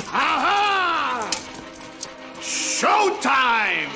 Aha! Showtime!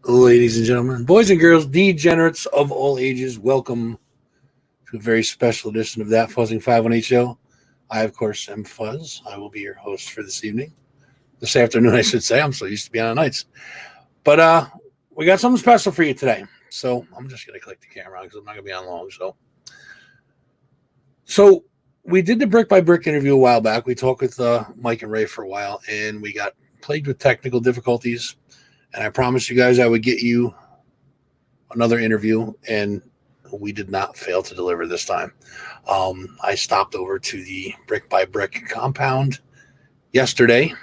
Ladies and gentlemen, boys and girls, degenerates of all ages, welcome to a very special edition of That Fuzzing 518 Show. I, of course, am Fuzz. I will be your host for this evening. This afternoon, I should say. I'm so used to being on nights. But we got something special for you today. So I'm just going to click the camera because I'm not going to be on long. So we did the brick by brick interview a while back. We talked with Mike and Ray for a while, and we got plagued with technical difficulties. And I promised you guys I would get you another interview, and we did not fail to deliver this time. I stopped over to the brick by brick compound yesterday,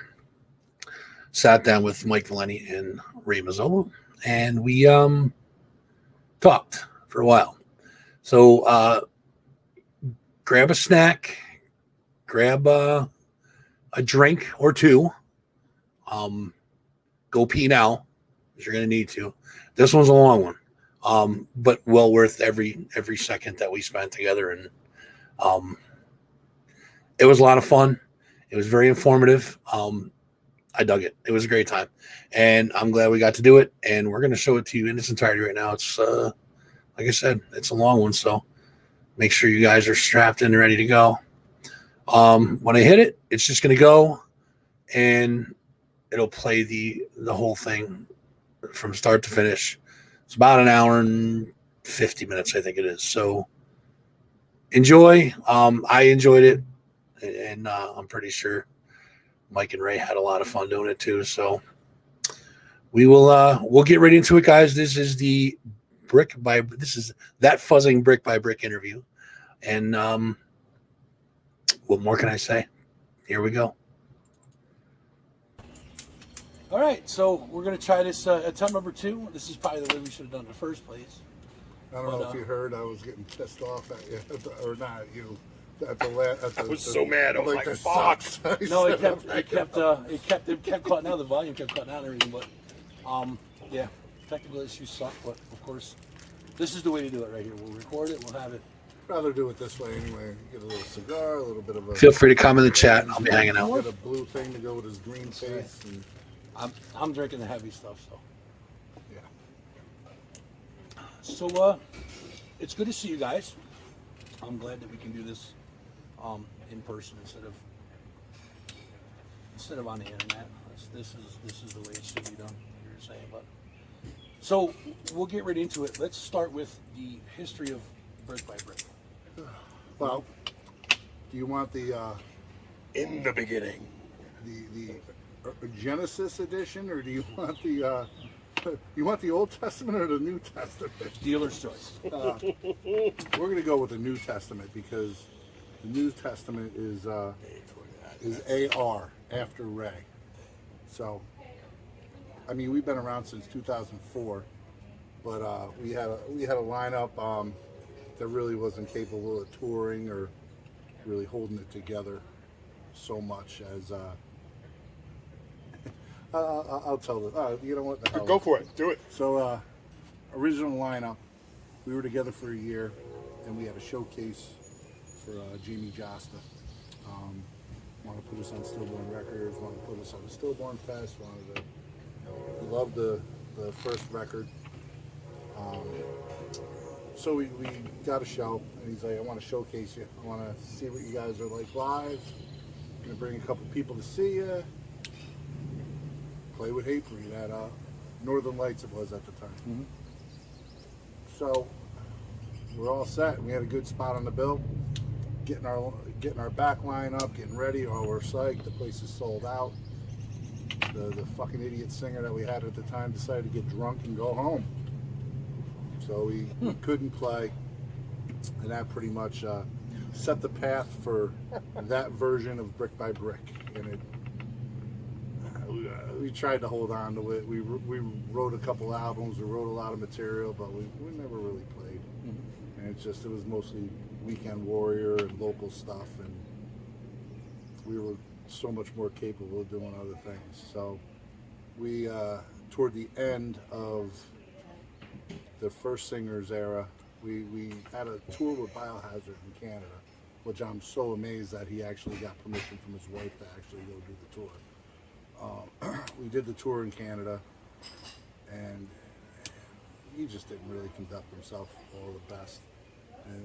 sat down with Mike Valeni and Ray Mazzolo, and we talked for a while. So grab a snack, grab a drink or two. Go pee now, because you're going to need to. This one's a long one, but well worth every second that we spent together. And it was a lot of fun. It was very informative. I dug it. It was a great time, and I'm glad we got to do it. And we're going to show it to you in its entirety right now. It's like I said, it's a long one, so make sure you guys are strapped in and ready to go. When I hit it, it's just going to go, and it'll play the whole thing from start to finish. It's about an hour and 50 minutes, I think it is. So enjoy. I enjoyed it, and I'm pretty sure Mike and Ray had a lot of fun doing it too. So we'll get right into it, guys. This is that fuzzing brick by brick interview. And what more can I say? Here we go. All right, so we're going to try this attempt number 2. This is probably the way we should have done it in the first place. I don't know if you heard, I was getting pissed off at you, or not at you. I was so mad. I was like, fuck. No, it kept cutting out. The volume kept cutting out and everything. But, yeah, technical issues suck. But, of course, this is the way to do it right here. We'll record it. We'll have it. I'd rather do it this way anyway. Get a little cigar, a little bit of a... Feel free to come in the chat. I'll be hanging out. Get a blue thing to go with his green face. And, I'm drinking the heavy stuff, so. yeah. So, it's good to see you guys. I'm glad that we can do this in person instead of on the internet. This is the way it should be done. You're saying, but so we'll get right into it. Let's start with the history of brick by brick. Well, do you want the In the beginning. the Genesis edition, or do you want the you want the Old Testament or the New Testament? Dealer's choice. We're going to go with the New Testament because the New Testament is AR, after Ray. So, I mean, we've been around since 2004, but we had a lineup that really wasn't capable of touring or really holding it together so much as. I'll tell them. You know what? The hell? Go for it. Do it. So, original lineup, we were together for a year, and we had a showcase for Jamie Josta. Want to put us on Stillborn Records, want to put us on the Stillborn Fest, we loved the first record. So we got a show, and he's like, I want to showcase you. I want to see what you guys are like live. I'm going to bring a couple people to see you. Play with Hatebreed at Northern Lights, it was at the time. Mm-hmm. So we're all set. We had a good spot on the bill. Getting our back line up, getting ready. Oh, we're psyched. The place is sold out. The fucking idiot singer that we had at the time decided to get drunk and go home. So we couldn't play, and that pretty much set the path for that version of Brick by Brick, and it. We tried to hold on to it. We wrote a couple albums. We wrote a lot of material, but we never really played. And it was mostly Weekend Warrior and local stuff, and we were so much more capable of doing other things. So we, toward the end of the first Singers era, we had a tour with Biohazard in Canada, which I'm so amazed that he actually got permission from his wife to actually go do the tour. We did the tour in Canada, and he just didn't really conduct himself all the best. And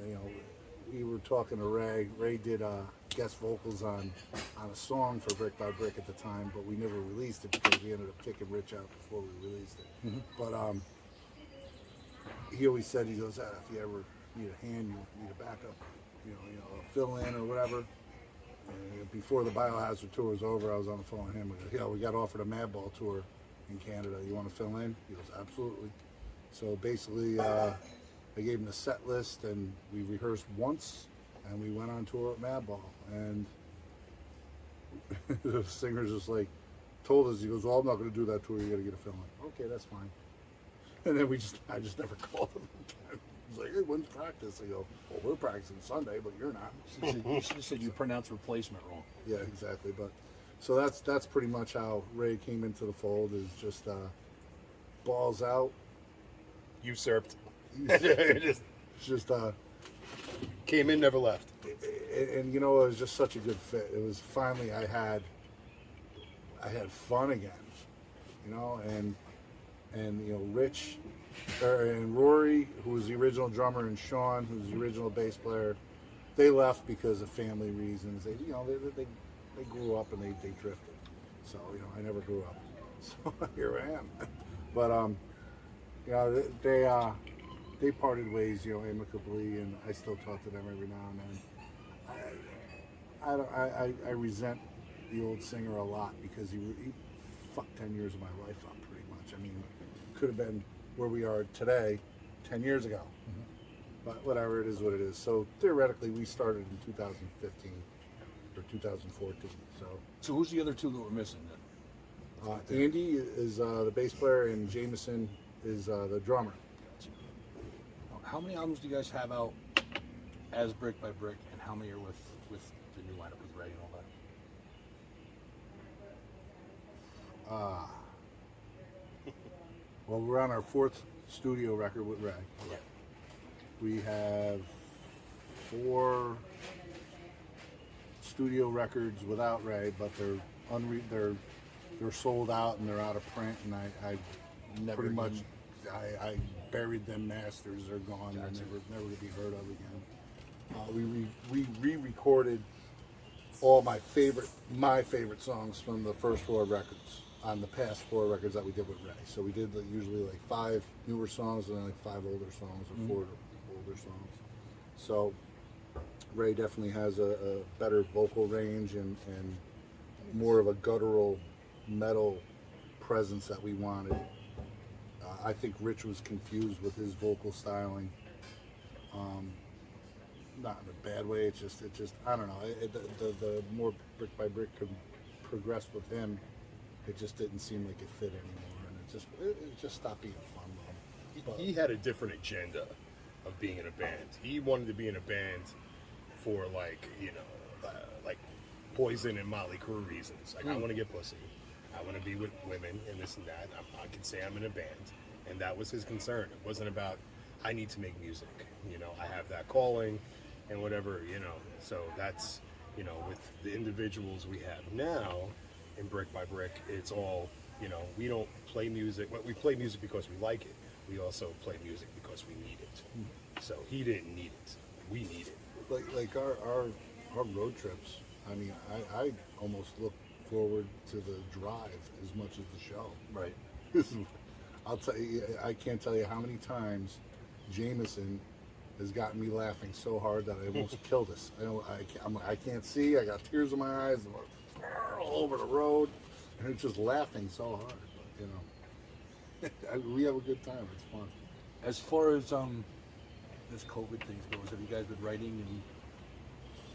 we were talking to Ray. Ray did guest vocals on a song for Brick by Brick at the time, but we never released it because we ended up kicking Rich out before we released it. But he always said, he goes, if you ever need a hand, you need a backup, a fill in or whatever. And before the Biohazard tour was over, I was on the phone with him. I go, we got offered a Madball tour in Canada. You want to fill in? He goes, absolutely. So basically, I gave him the set list, and we rehearsed once, and we went on tour at Madball. And the singer's just like, told us, he goes, well, I'm not going to do that tour. You got to get a fill in. Okay, that's fine. And then I just never called him again. He's like, hey, when's practice? I go, well, we're practicing Sunday, but you're not. You said you pronounced replacement wrong. Yeah, exactly. But so that's pretty much how Ray came into the fold, is just balls out. Usurped. Just Came in, never left. and it was just such a good fit. It was finally I had fun again, and Rich and Rory, who was the original drummer, and Sean, who was the original bass player, they left because of family reasons. They grew up and they drifted. So I never grew up. So here I am. But they parted ways, amicably, and I still talk to them every now and then. I resent the old singer a lot because he fucked 10 years of my life up pretty much. I mean, could have been where we are today 10 years ago. But whatever, it is what it is. So theoretically, we started in 2015 or 2014. So who's the other two that were missing then? Andy is the bass player, and Jameson is the drummer. How many albums do you guys have out as Brick by Brick, and how many are with the new lineup with Ray and all that? Well, we're on our 4th studio record with Ray. Yeah. We have 4 studio records without Ray, but they're sold out and they're out of print. And I Never pretty much again. I buried them masters. They're gone. They're never to be heard of again. We re-recorded all my favorite songs from the first 4 records on the past 4 records that we did with Ray. So we did usually 5 newer songs and then 5 older songs, or 4 older songs. So Ray definitely has a better vocal range and more of a guttural metal presence that we wanted. I think Rich was confused with his vocal styling. Not in a bad way. It's just I don't know. The more Brick by Brick could progress with him, it just didn't seem like it fit anymore, and it just stopped being fun. He had a different agenda of being in a band. He wanted to be in a band for like Poison and Motley Crue reasons. Like I want to get pussy, I want to be with women and this and that. I can say I'm in a band, and that was his concern. It wasn't about I need to make music. I have that calling, and whatever. So that's with the individuals we have now in Brick by Brick, it's all we don't play music. We play music because we like it. We also play music because we need it. So he didn't need it. We need it. Like our road trips. I mean, I almost look forward to the drive as much as the show. Right. I'll tell you, I can't tell you how many times Jameson has gotten me laughing so hard that I almost killed us. I can't see. I got tears in my eyes. I'm all over the road, and it's just laughing so hard. But, we have a good time. It's fun. As far as this COVID thing goes, have you guys been writing and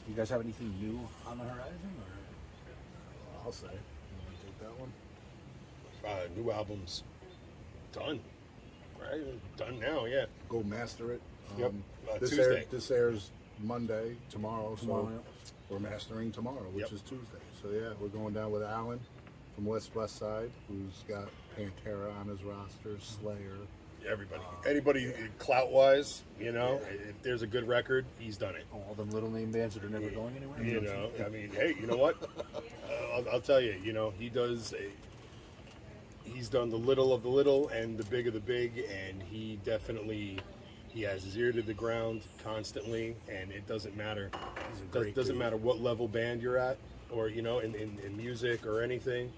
You guys have anything new on the horizon? Or? I'll say. You want to take that one? New album's done, right? Done now, yeah. Go master it. Yep. This Tuesday. airs Monday, tomorrow, Tomorrow, so yeah. we're mastering tomorrow, which Yep. is Tuesday. So yeah, we're going down with Alan from West Side, who's got Pantera on his roster, Slayer. Everybody, anybody clout-wise, you know, if there's a good record, he's done it. All them little name bands that are never going anywhere? You know, I mean, hey, you know what? I'll tell you, you know, he's done the little of the little and the big of the big, and he has his ear to the ground constantly, and it doesn't matter. It doesn't matter what level band you're at, or, you know, in music or anything.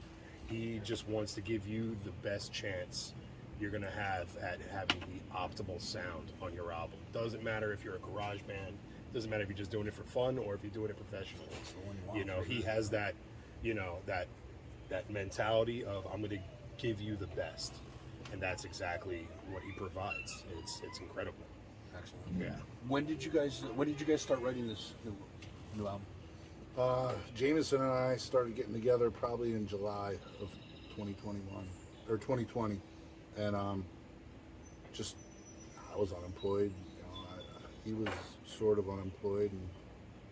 He just wants to give you the best chance you're going to have at having the optimal sound on your album. Doesn't matter if you're a garage band, doesn't matter if you're just doing it for fun or if you're doing it professionally. You know, he has that, you know, that mentality of, I'm going to give you the best, and that's exactly what he provides. It's incredible. Excellent. Yeah. When did you guys start writing this new album? Jameson and I started getting together probably in July of 2021 or 2020, and just I was unemployed. You know, he was sort of unemployed, and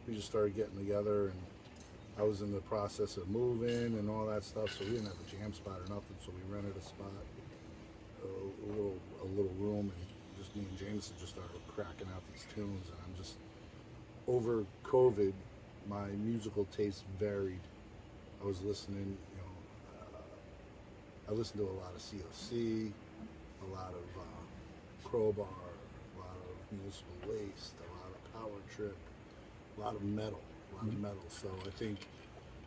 we just started getting together. And I was in the process of moving and all that stuff, so we didn't have a jam spot or nothing. So we rented a spot, a little room, and just me and Jameson just started cracking out these tunes. And I'm just over COVID. My musical taste varied. I was listening, you know, I listened to a lot of COC, a lot of Crowbar, a lot of Municipal Waste, a lot of Power Trip, a lot of metal, So I think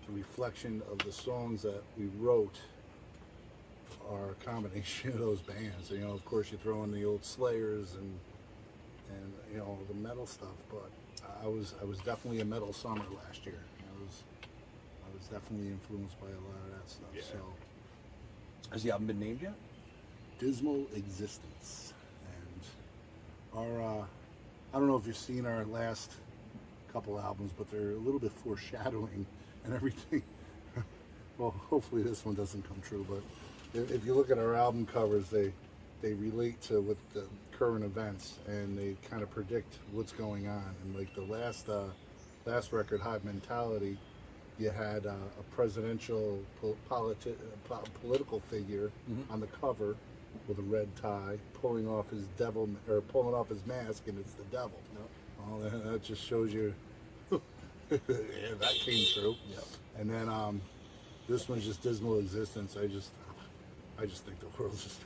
the reflection of the songs that we wrote are a combination of those bands. You know, of course, you throw in the old Slayers and you know, the metal stuff, but I was definitely a metal summer last year. I was definitely influenced by a lot of that stuff. Yeah. So Has the album been named yet? Dismal Existence, and our I don't know if you've seen our last couple albums, but they're a little bit foreshadowing and everything. Well, hopefully this one doesn't come true, but if you look at our album covers, they relate to with the current events, and they kind of predict what's going on. And like the last record, Hot Mentality, you had a presidential political figure on the cover with a red tie, pulling off his mask, and it's the devil. Well, that just shows you. Yeah, that came true. Yep. And then this one's just Dismal Existence. I just think the world's just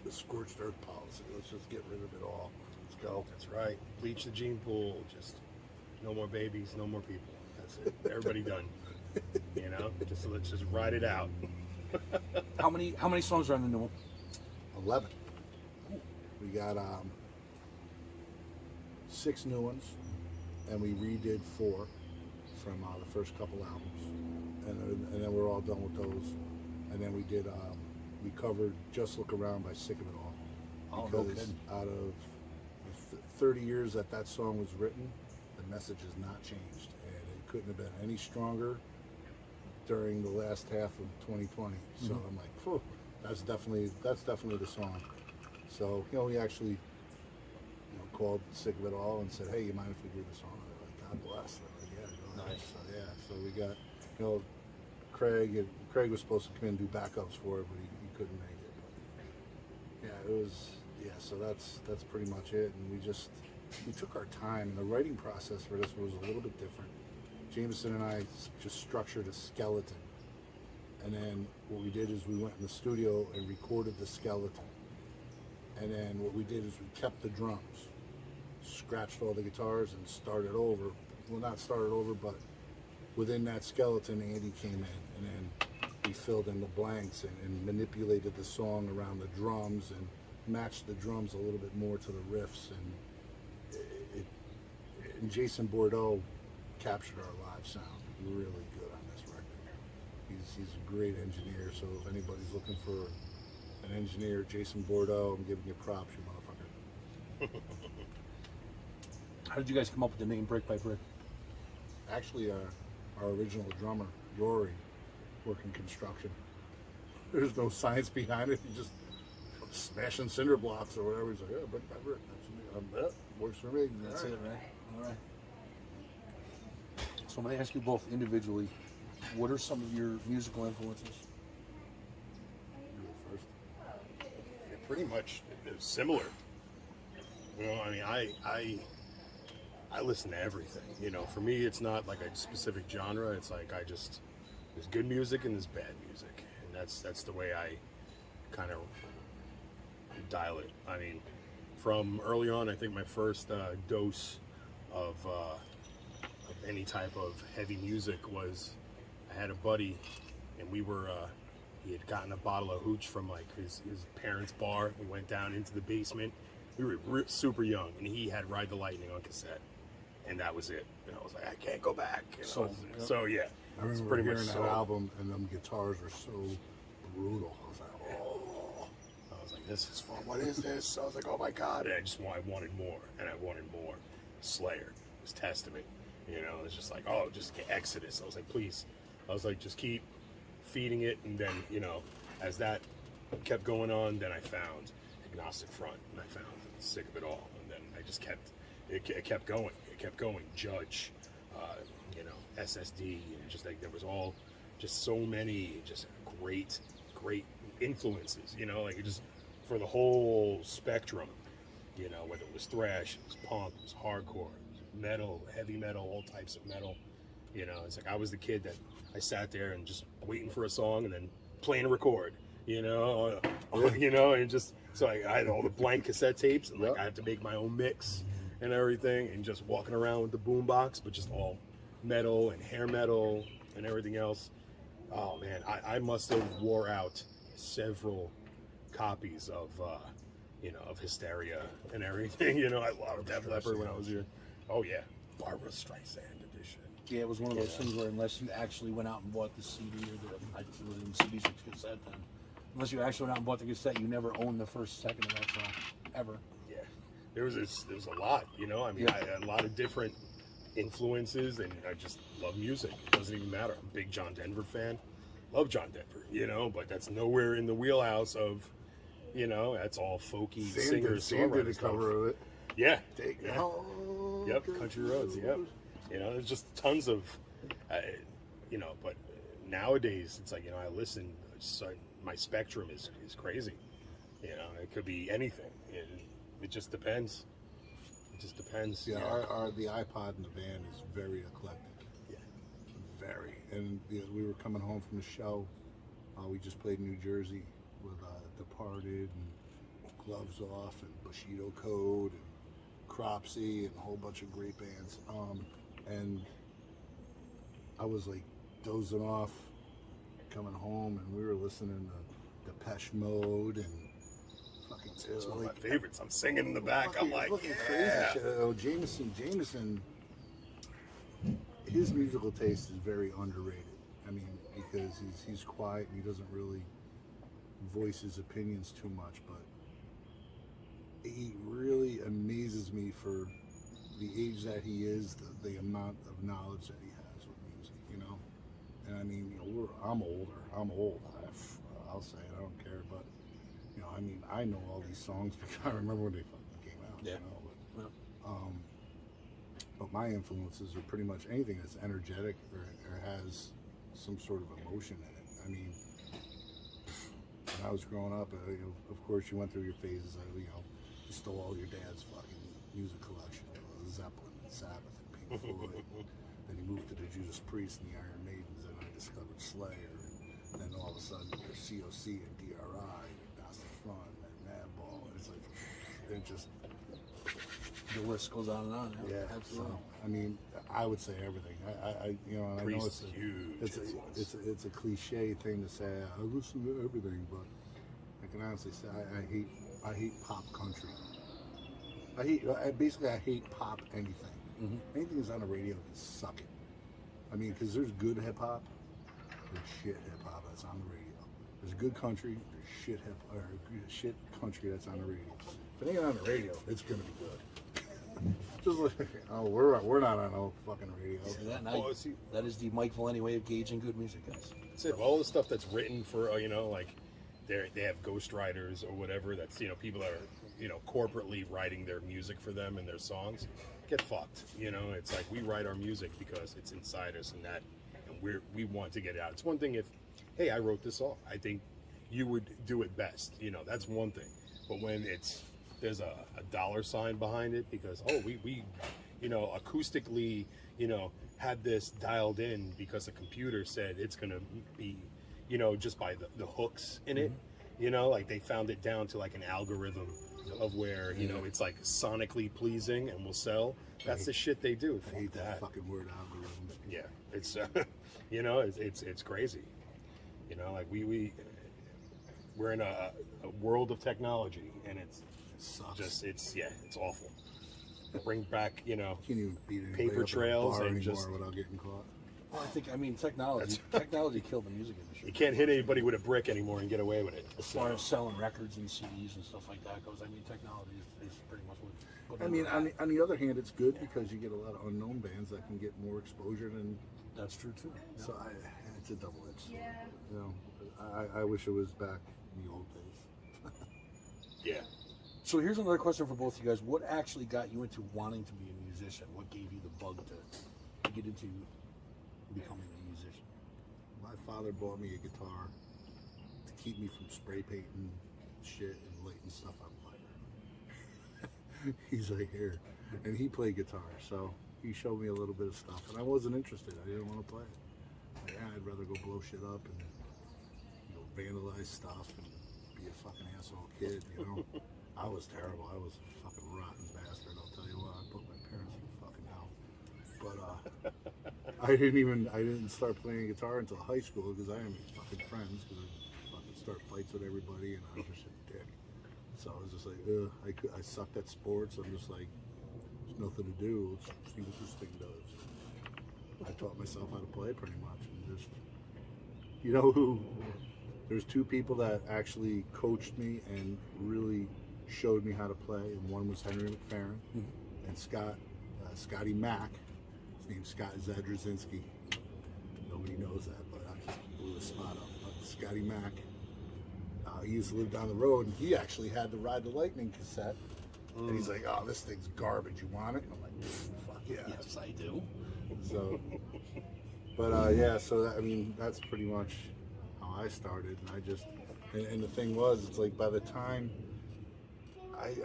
a scorched earth policy. Let's just get rid of it all. Let's go. That's right. Bleach the gene pool. Just no more babies, no more people. That's it. Everybody done. You know, let's just ride it out. How many songs are on the new one? 11. We got 6 new ones, and we redid 4 from the first couple albums, and then we're all done with those. And then we covered Just Look Around by Sick of It All, Oh, no because kidding. out of the 30 years that song was written, the message has not changed, and it couldn't have been any stronger during the last half of 2020. So I'm like, phew, that's definitely the song. So we actually called Sick of It All and said, hey, you mind if we do the song? They're like, God bless. They're like, yeah, go ahead. Nice. So we got Craig was supposed to come in and do backups for it, but he couldn't make it. But yeah, it was so that's pretty much it. And we took our time. The writing process for this was a little bit different. Jameson and I just structured a skeleton, and then what we did is we went in the studio and recorded the skeleton. And then what we did is we kept the drums, scratched all the guitars, and started over. Well, not started over, but within that skeleton, Andy came in, and then we filled in the blanks and manipulated the song around the drums and matched the drums a little bit more to the riffs. And Jason Bordeaux captured our live sound really good on this record. He's a great engineer, so if anybody's looking for an engineer, Jason Bordeaux, I'm giving you props, you motherfucker. How did you guys come up with the name Brick by Brick? actually our original drummer, Rory, working construction. There's no science behind it. He just smashing cinder blocks or whatever. He's like, yeah, brick by brick. That works for me. That's it, right? All right. So I'm going to ask you both individually, what are some of your musical influences? You go first. Yeah, pretty much similar. You know, I mean, I listen to everything. You know, for me, it's not like a specific genre. It's like there's good music and there's bad music, and that's the way I kind of dial it. I mean, from early on, I think my first dose of any type of heavy music was I had a buddy, and he had gotten a bottle of hooch from like his parents' bar. We went down into the basement. We were super young, and he had Ride the Lightning on cassette, and that was it. And I was like, I can't go back. You know? So yeah, I it's remember pretty hearing much that album, and them guitars were so brutal. I was like, oh. I was like, this is fun. What is this? I was like, oh my god! And I wanted more, and I wanted more. Slayer, it was Testament. You know, it's just like, oh, just get Exodus. I was like, please. I was like, just keep feeding it, and then, you know, as that kept going on, then I found Agnostic Front, and I found Sick of It All, and then I just kept kept going. It kept going. Judge, you know, SSD, and just like there was all just so many just great influences. You know, like it just for the whole spectrum. You know, whether it was thrash, it was punk, it was hardcore, it was metal, heavy metal, all types of metal. You know, it's like I was the kid that I sat there and just waiting for a song and then playing a record. You know, you know, and just so I had all the blank cassette tapes, and like I had to make my own mix and everything, and just walking around with the boombox, but just all metal and hair metal and everything else. Oh man, I must have wore out several copies of you know, of Hysteria and everything. You know, I loved Def Leppard when I was here. Oh yeah, Barbara Streisand edition. Yeah, it was one of those things where unless you actually went out and bought the CD or I guess it was in CDs or cassette then. Unless you actually went out and bought the cassette, you never owned the first second of that song, ever. Yeah, there was a lot. You know, I mean, I had a lot of different influences, and I just love music. It doesn't even matter. I'm a big John Denver fan. Love John Denver. You know, but that's nowhere in the wheelhouse of. You know, that's all folky singers, Sam did a songwriters cover of it. Yeah. Take me Yeah. home. Yep, Country Roads. Yep. You know, there's just tons of, you know, but nowadays it's like, you know, I listen. So my spectrum is crazy. You know, it could be anything. It just depends. It just depends. Yeah, you know? our the iPod in the van is very eclectic. Yeah. Very. And you know, we were coming home from the show. We just played New Jersey with Departed and Gloves Off and Bushido Code and Cropsy and a whole bunch of great bands. And I was like dozing off coming home, and we were listening to Depeche Mode and fucking It's one of my favorites. I'm singing in the back. I'm like, fucking yeah. crazy shit. Oh, Jameson, his musical taste is very underrated. I mean, because he's quiet and he doesn't really voice his opinions too much, but he really amazes me for the age that he is, the amount of knowledge that he has with music, you know. And I mean, you know, I'm old. I'll say it, I don't care, but you know, I mean, I know all these songs because I remember when they fucking came out. Yeah. You know, but my influences are pretty much anything that's energetic or has some sort of emotion in it. I mean, when I was growing up, you know, of course, you went through your phases. You know, you stole all your dad's fucking music collection, Zeppelin and Sabbath and Pink Floyd. Then you moved to the Judas Priest and the Iron Maidens, and I discovered Slayer. And then all of a sudden, there's COC and DRI, and Agnostic Front, and Madball. And it's like, it just The list goes on and on. yeah. Absolutely. So, I mean, I would say everything. I you know, I know Priest's huge influence. it's a cliche thing to say. I listen to everything, but I can honestly say I hate pop country. I hate pop anything. Mm-hmm. Anything that's on the radio can suck it. I mean, because there's good hip hop, there's shit hip hop that's on the radio. There's good country, there's shit country that's on the radio. If it ain't on the radio, it's gonna be good. Just like, oh, we're not on no fucking radio. See that? Now, Oh, see, that is the Mike Valeni way of gauging good music, guys. that's it. All the stuff that's written for, you know, like they have ghostwriters or whatever. That's, you know, people that are, you know, corporately writing their music for them and their songs. Get fucked. You know, it's like we write our music because it's inside us and that, and we want to get it out. It's one thing if, hey, I wrote this song. I think you would do it best. You know, that's one thing. But when there's a dollar sign behind it because, oh, we you know, acoustically, you know, had this dialed in because a computer said it's going to be, you know, just by the hooks in it, you know, like they found it down to like an algorithm of where, you know, it's like sonically pleasing and will sell. That's the shit they do. I hate that fucking word algorithm. Yeah, it's, you know, it's crazy. You know, like we're in a world of technology and it's Sucks. just, it's awful. Bring back, you know, Can't even beat anybody paper up at a trails bar and anymore just- without getting caught. Well, I mean, technology killed the music industry. you can't hit anybody with a brick anymore and get away with it. As far as selling records and CDs and stuff like that goes, I mean, technology is pretty much what. I mean, on the other hand, it's good because you get a lot of unknown bands that can get more exposure than. That's true too. Yeah. So it's a double-edged sword. You know, I wish it was back in the old days. Yeah. So here's another question for both of you guys. What actually got you into wanting to be a musician? What gave you the bug to get into becoming a musician? My father bought me a guitar to keep me from spray painting shit and lighting stuff on fire. He's like, here. And he played guitar, so he showed me a little bit of stuff. And I wasn't interested. I didn't want to play it. Like, I'd rather go blow shit up and, you know, vandalize stuff and be a fucking asshole kid, you know? I was terrible. I was a fucking rotten bastard, I'll tell you what. I put my parents in fucking hell. But I didn't start playing guitar until high school because I didn't make fucking friends because I fucking start fights with everybody and I was just a dick. So I was just like, I sucked at sports. I'm just like, there's nothing to do. Let's see what this thing does. I taught myself how to play pretty much and just, you know who? There's two people that actually coached me and really showed me how to play, and one was Henry McFerrin and Scotty Mack. His name's Scott Zadrzinski. Nobody knows that, but I just blew the spot up. But Scotty Mack, he used to live down the road, and he actually had the Ride the Lightning cassette. And he's like, "Oh, this thing's garbage. You want it?" And I'm like, "Fuck yeah!" Yes, I do. So, but yeah, so that, I mean, that's pretty much how I started. And I just, and the thing was, it's like by the time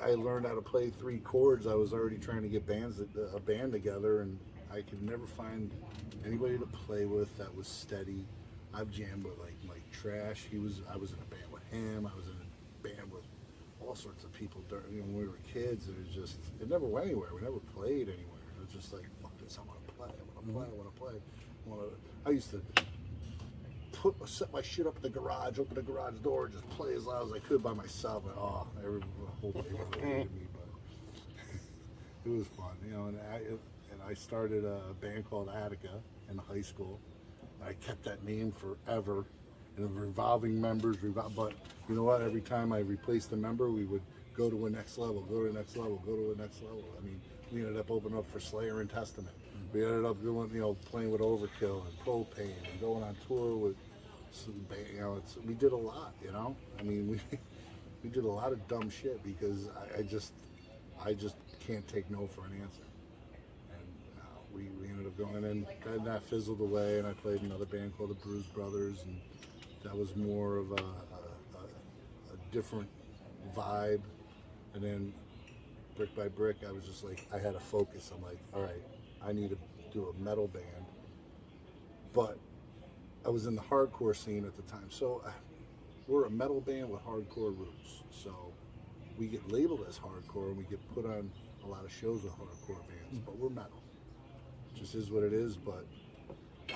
I learned how to play 3 chords, I was already trying to get a band together, and I could never find anybody to play with that was steady. I've jammed with like Mike Trash. I was in a band with him. I was in a band with all sorts of people during, you know, when we were kids. And it never went anywhere. We never played anywhere. It was just like, fuck this, I want to play. I want to play. I used to set my shit up in the garage, open the garage door, and just play as loud as I could by myself. And the whole neighborhood hated me, but it was fun, you know. And I started a band called Attica in high school. I kept that name forever, and the revolving members. But you know what? Every time I replaced a member, we would go to a next level, go to the next level, go to the next level. I mean, we ended up opening up for Slayer and Testament. We ended up doing, you know, playing with Overkill and Propane and going on tour with some, you know, we did a lot, you know. I mean, we did a lot of dumb shit because I just can't take no for an answer. And we ended up going, and then that fizzled away, and I played another band called the Bruise Brothers, and that was more of a different vibe. And then brick by brick, I was just like, I had a focus. I'm like, all right, I need to do a metal band, but I was in the hardcore scene at the time. So we're a metal band with hardcore roots. So we get labeled as hardcore and we get put on a lot of shows with hardcore bands, but we're metal. It just is what it is, but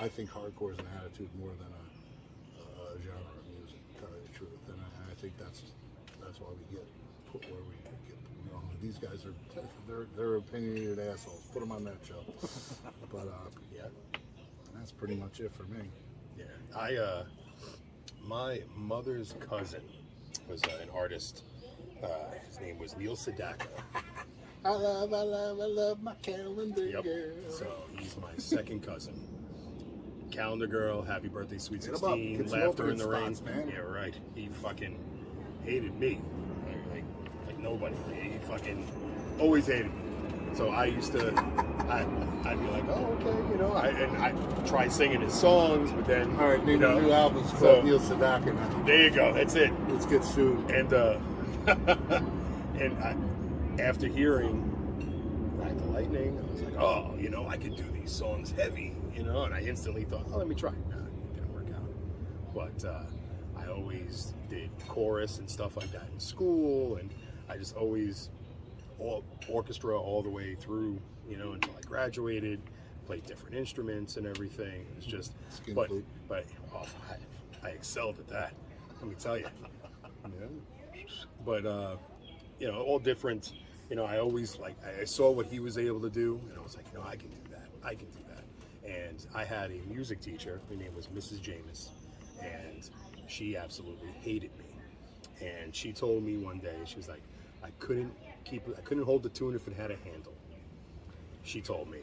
I think hardcore is an attitude more than a genre of music, to tell you the truth. And I think that's why we get put where we get. You know, these guys they're opinionated assholes. Put them on that show. But yeah, that's pretty much it for me. Yeah, my mother's cousin was an artist. His name was Neil Sedaka, I love my calendar Yep. girl. So he's my second cousin. Calendar girl, happy birthday, sweet Get him up. 16, Get some laughter in the opening rain. spots, man. Yeah, right. He fucking hated me, like nobody. He fucking always hated me. So I used to, I'd be like, oh, okay, you know, I try singing his songs, but then, All right, you maybe know, the new album's so- called Neil Sedaka now. there you go. That's it. Let's get sued. And after hearing Ride the Lightning, I was like, oh, you know, I could do these songs heavy, you know, and I instantly thought, oh, let me try. Nah, it didn't work out. But I always did chorus and stuff like that in school, and I just always orchestra all the way through, you know, until I graduated, played different instruments and everything. It was just, Skin but flute. I excelled at that. Let me tell you. But you know, all different. You know, I always I saw what he was able to do, and I was like, you know, I can do that. I can do that. And I had a music teacher. Her name was Mrs. James, and she absolutely hated me. And she told me one day, she was like, I couldn't hold the tune if it had a handle. She told me.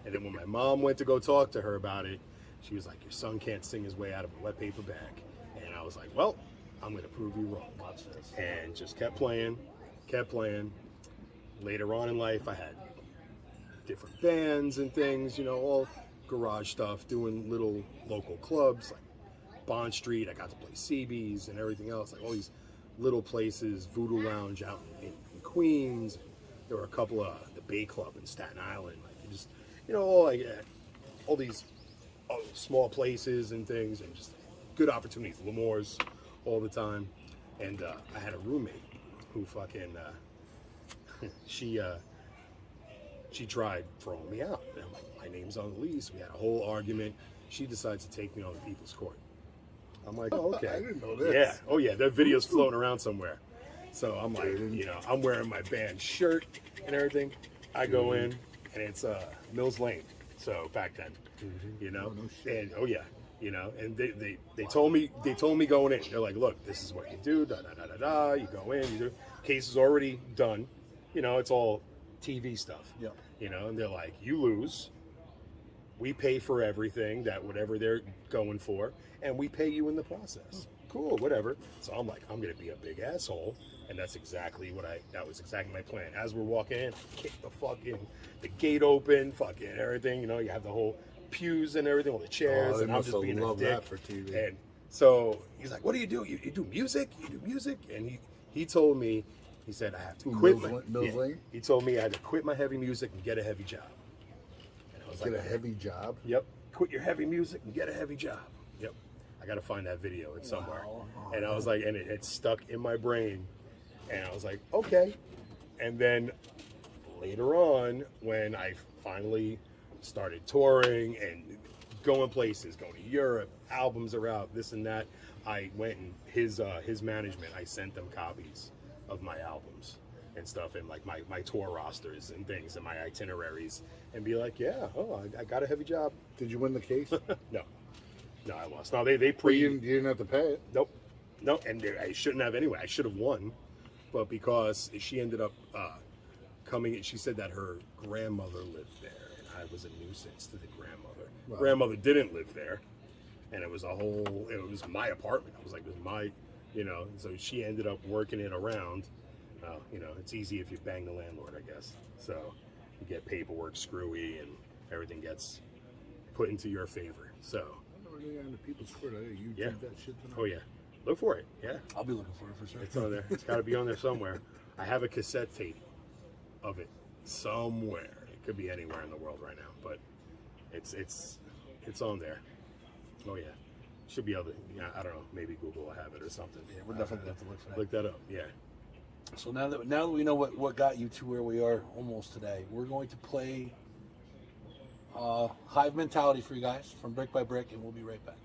And then when my mom went to go talk to her about it, she was like, your son can't sing his way out of a wet paper bag. And I was like, well, I'm going to prove you wrong. And just kept playing. Later on in life, I had different bands and things, you know, all garage stuff, doing little local clubs like Bond Street. I got to play CB's and everything else, like all these little places, Voodoo Lounge out in Queens. There were a couple of the Bay Club in Staten Island, like just, you know, all these small places and things, and just good opportunities. Lemore's all the time. And I had a roommate who fucking she tried throwing me out. And I'm like, my name's on the lease. We had a whole argument. She decides to take me on the People's Court. I'm like, oh, okay. I didn't know this. Yeah. Oh, yeah. That video's floating around somewhere. So I'm like, you know, I'm wearing my band shirt and everything. I go in, and it's Mills Lane. So back then, you know, Oh, no shit. and oh yeah, you know, and they told me going in. They're like, look, this is what you do. Da da da da da. You go in. You do. Case is already done. You know, it's all TV stuff. Yeah. You know, and they're like, you lose. We pay for everything, that whatever they're going for, and we pay you in the process. Cool, whatever. So I'm like, I'm gonna be a big asshole, and that's exactly that was exactly my plan. As we're walking in, I kick the gate open, fucking everything. You know, you have the whole pews and everything, all the chairs, they and I'm must just have being a loved dick. that for TV. And so he's like, what do? You do music? You do music? And he told me, he said I have to quit. Mills Lane? He told me I had to quit my heavy music and get a heavy job. And I was Get like, a heavy job. yep, quit your heavy music and get a heavy job. Yep, I got to find that video. It's somewhere. Wow. And I was like, and it stuck in my brain. And I was like, okay. And then later on, when I finally started touring and going places, going to Europe, albums are out, this and that, I went and his management, I sent them copies of my albums and stuff, and like my tour rosters and things and my itineraries, and be like, yeah, I got a heavy job. Did you win the case? No, I lost. No, they Well, you didn't have to pay it. Nope. No, and I shouldn't have anyway. I should have won, but because she ended up coming, she said that her grandmother lived there, and I was a nuisance to the grandmother. Wow. Grandmother didn't live there, and it was my apartment. I was like, it was my, you know, so she ended up working it around. You know, it's easy if you bang the landlord, I guess. So you get paperwork screwy, and everything gets put into your favor. So, I don't know, on the People's Court. You Yeah. did that shit tonight. oh yeah, look for it. Yeah. I'll be looking for it for sure. It's on there. It's got to be on there somewhere. I have a cassette tape of it somewhere. It could be anywhere in the world right now, but it's on there. Oh yeah, should be able to. Yeah, I don't know. Maybe Google will have it or something. Yeah, we're definitely gonna have to look for that. Look that up. Yeah. So now that we know what got you to where we are almost today, we're going to play Hive Mentality for you guys from Brick by Brick, and we'll be right back.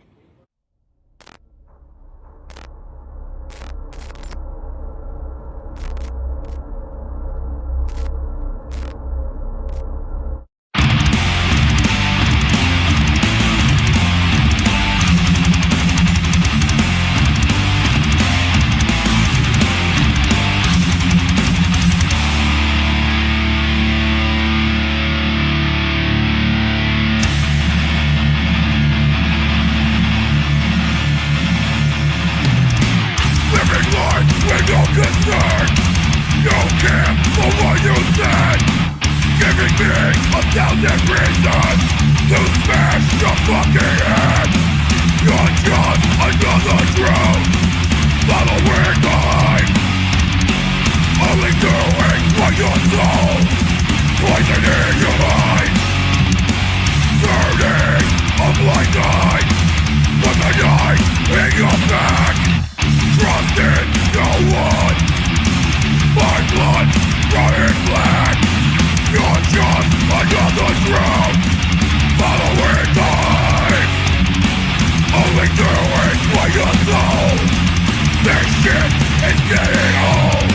1,000 reasons to smash your fucking head. You're just another truth following behind, only doing what your soul, poisoning your mind, turning a blind eye with a knife in your back, trusting no one, my blood running black. You're just another drum following behind, only doing what your soul. This shit is getting old.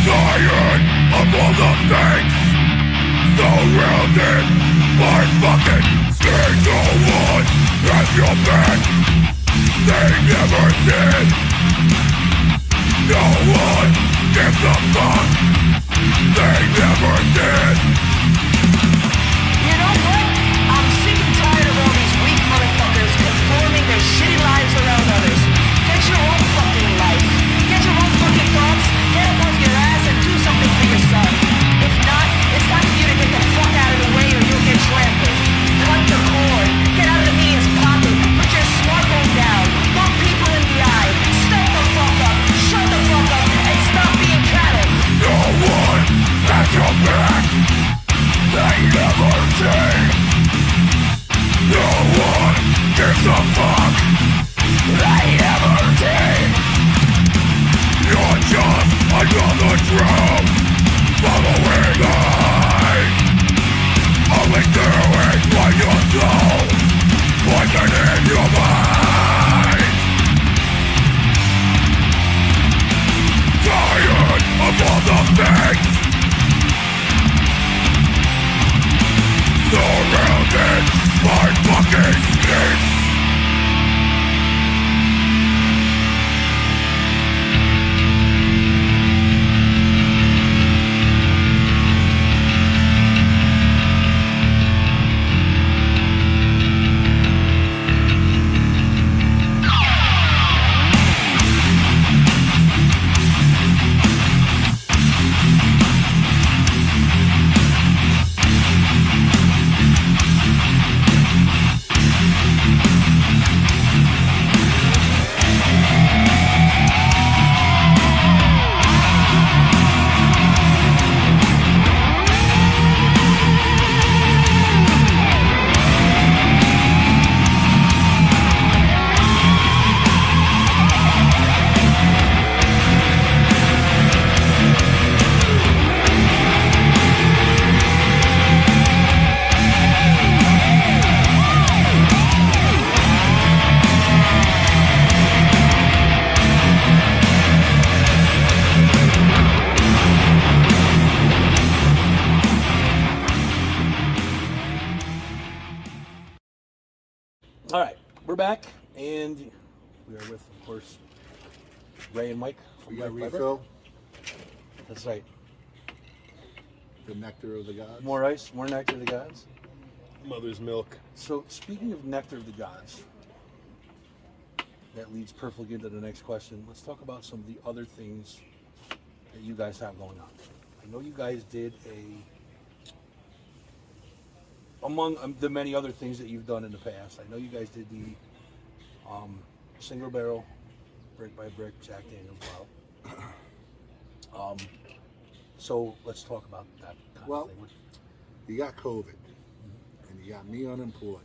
Tired of all the fakes, surrounded by fucking snakes. No one has your back, they never did. No one gives a fuck, they never did. You know what? I'm sick and tired of all these weak motherfuckers conforming their shitty lives around others. Get your own fucking life. Get your own fucking thoughts. Get up off your ass and do something for yourself. If not, it's time for you to get the fuck out of the way or you'll get trampled. Cut the cord. Get out of the media's pocket. Put your smartphone down. Look people in the eye. Step the fuck up. Shut the fuck up and stop being cattle. No one has your back, they never did. No one gives a fuck, they never did. You're just another drum following behind, only doing what your soul, poisoning your mind. Tired of all the things, surrounded by fucking snakes. All right, we're back, and we are with, of course, Ray and Mike from We got Black Fiber. refill, That's right. the nectar of the gods. More ice, more nectar of the gods. Mother's milk. So, speaking of nectar of the gods, that leads perfectly into the next question. Let's talk about some of the other things that you guys have going on. I know you guys did among the many other things that you've done in the past, I know you guys did the single barrel, brick by brick, Jack Daniels bottle. So let's talk about that kind of thing. You got COVID, and you got me unemployed.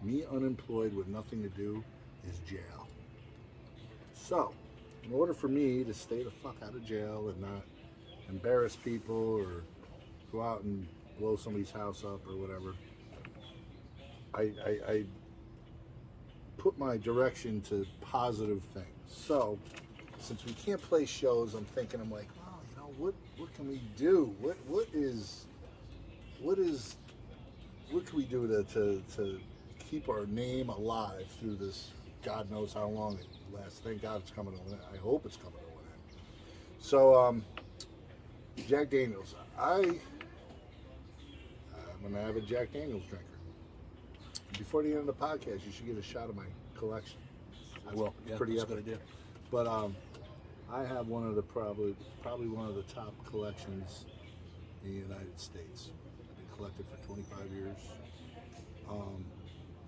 Me unemployed with nothing to do is jail. So, in order for me to stay the fuck out of jail and not embarrass people or go out and blow somebody's house up or whatever, I put my direction to positive things. So, since we can't play shows, I'm like, well, you know, what can we do? What can we do to keep our name alive through this? God knows how long it lasts. Thank God it's coming to an end. I hope it's coming to an end. So, Jack Daniels. I'm an avid Jack Daniels drinker. Before the end of the podcast, you should get a shot of my collection. I will. Yeah, Pretty that's a epic. good idea. But I have probably one of the top collections in the United States. I collected for 25 years.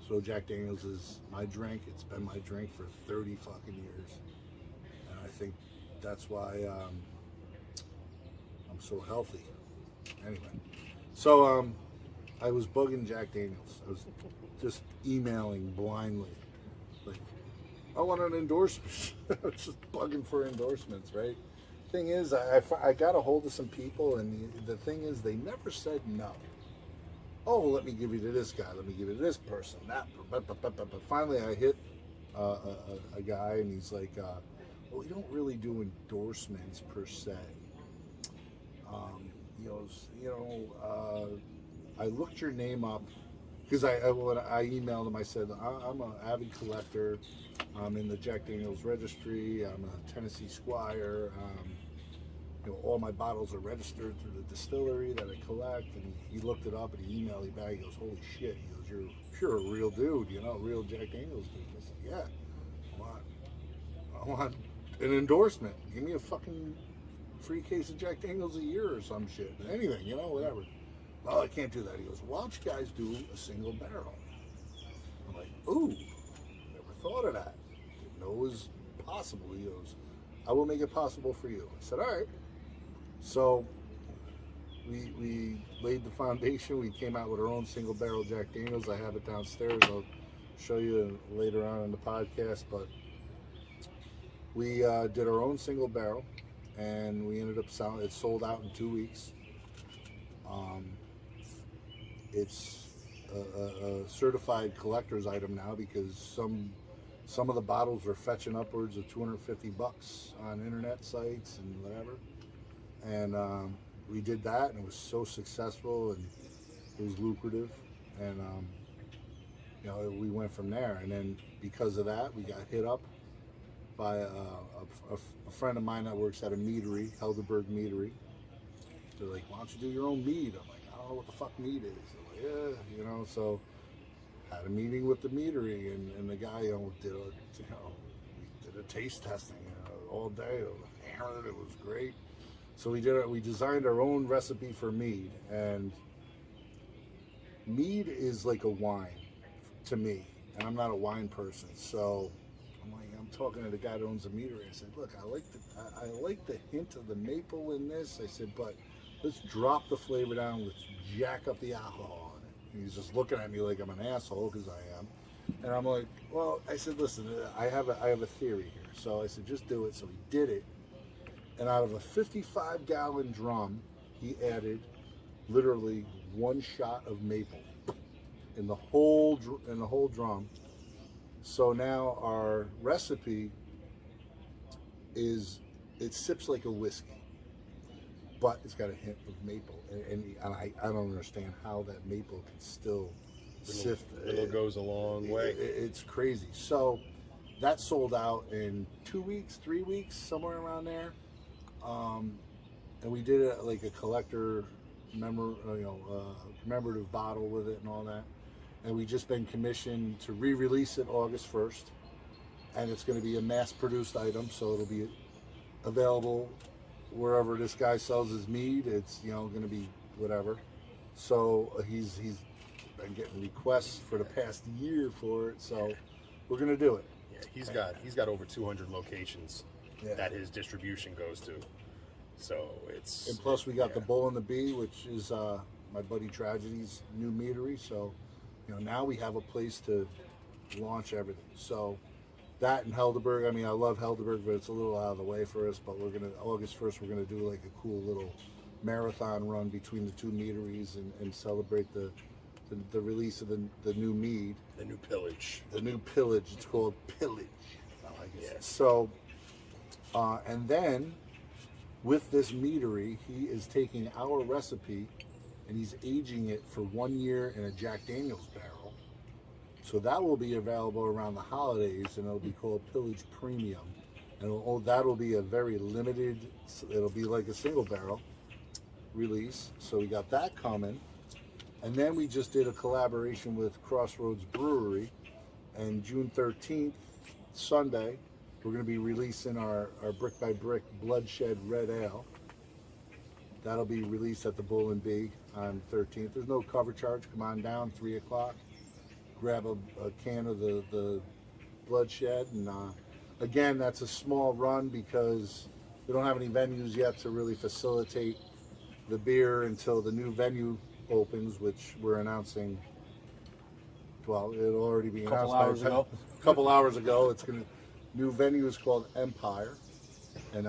So Jack Daniels is my drink. It's been my drink for 30 fucking years. And I think that's why I'm so healthy. Anyway, so I was bugging Jack Daniels. I was just emailing blindly. Like, I want an endorsement. I was just bugging for endorsements, right? Thing is, I got a hold of some people, and the thing is, they never said no. Oh, well, let me give you to this guy. Let me give you to this person. That. But finally, I hit a guy, and he's like, well, we don't really do endorsements per se. He goes, I looked your name up because when I emailed him, I said, I'm an avid collector. I'm in the Jack Daniels registry. I'm a Tennessee Squire. All my bottles are registered through the distillery that I collect. And he looked it up and he emailed me back. He goes, holy shit. He goes, you're a real dude, real Jack Daniels dude. I said, yeah, I want an endorsement. Give me a fucking free case of Jack Daniels a year or some shit. Anything, whatever. Well, I can't do that. He goes, why don't you guys do a single barrel? I'm like, ooh, never thought of that. Didn't know it was possible. He goes, I will make it possible for you. I said, all right. So we laid the foundation. We came out with our own single barrel Jack Daniels. I have it downstairs. I'll show you later on in the podcast. But we did our own single barrel, and we ended up selling. It sold out in 2 weeks. It's a certified collector's item now because some of the bottles are fetching upwards of $250 on internet sites and whatever. And we did that, and it was so successful, and it was lucrative, and we went from there. And then because of that, we got hit up by a friend of mine that works at a meadery, Helderberg Meadery. They're like, why don't you do your own mead? I'm like, I don't know what the fuck mead is. They're like, yeah, so had a meeting with the meadery, and the guy, did a taste testing all day. It was hammered. It was great. So we designed our own recipe for mead, and mead is like a wine to me, and I'm not a wine person. So I'm talking to the guy that owns the meadery. I said, look, I like the hint of the maple in this. I said, but let's drop the flavor down. Let's jack up the alcohol in it. And he's just looking at me like I'm an asshole, because I am. And I'm like, well, I said, listen, I have a theory here. So I said, just do it. So he did it. And out of a 55-gallon drum, he added literally one shot of maple in the whole drum. So now our recipe it sips like a whiskey, but it's got a hint of maple, and I don't understand how that maple can still sift. It goes a long way. It's crazy. So that sold out in 2 weeks, 3 weeks, somewhere around there. And we did it like a collector commemorative bottle with it and all that. And we just been commissioned to re-release it August 1st. And it's going to be a mass-produced item, so it'll be available wherever this guy sells his mead. It's going to be whatever. So he's been getting requests for the past year for it. So we're going to do it. Yeah, he's got over 200 locations that his distribution goes to. So it's... And plus we got the Bull and the Bee, which is my buddy Tragedy's new meadery. So, now we have a place to launch everything. So that and Helderberg, I love Helderberg, but it's a little out of the way for us. But August 1st, we're going to do like a cool little marathon run between the two meaderies and celebrate the release of the new mead. The new pillage. The new pillage. It's called Pillage. I like it. Yes. So, and then with this meadery, he is taking our recipe and he's aging it for 1 year in a Jack Daniels barrel. So that will be available around the holidays, and it'll be called Pillage Premium. And that'll be a very limited, it'll be like a single barrel release. So we got that coming. And then we just did a collaboration with Crossroads Brewery, and June 13th, Sunday, we're going to be releasing our Brick by Brick Bloodshed Red Ale. That'll be released at the Bull and Bee on 13th. There's no cover charge. Come on down, 3 o'clock. Grab a can of the Bloodshed. And again, that's a small run because we don't have any venues yet to really facilitate the beer until the new venue opens, which we're announcing. Well, it'll already be announced a couple hours ago. It's gonna new venue is called Empire, and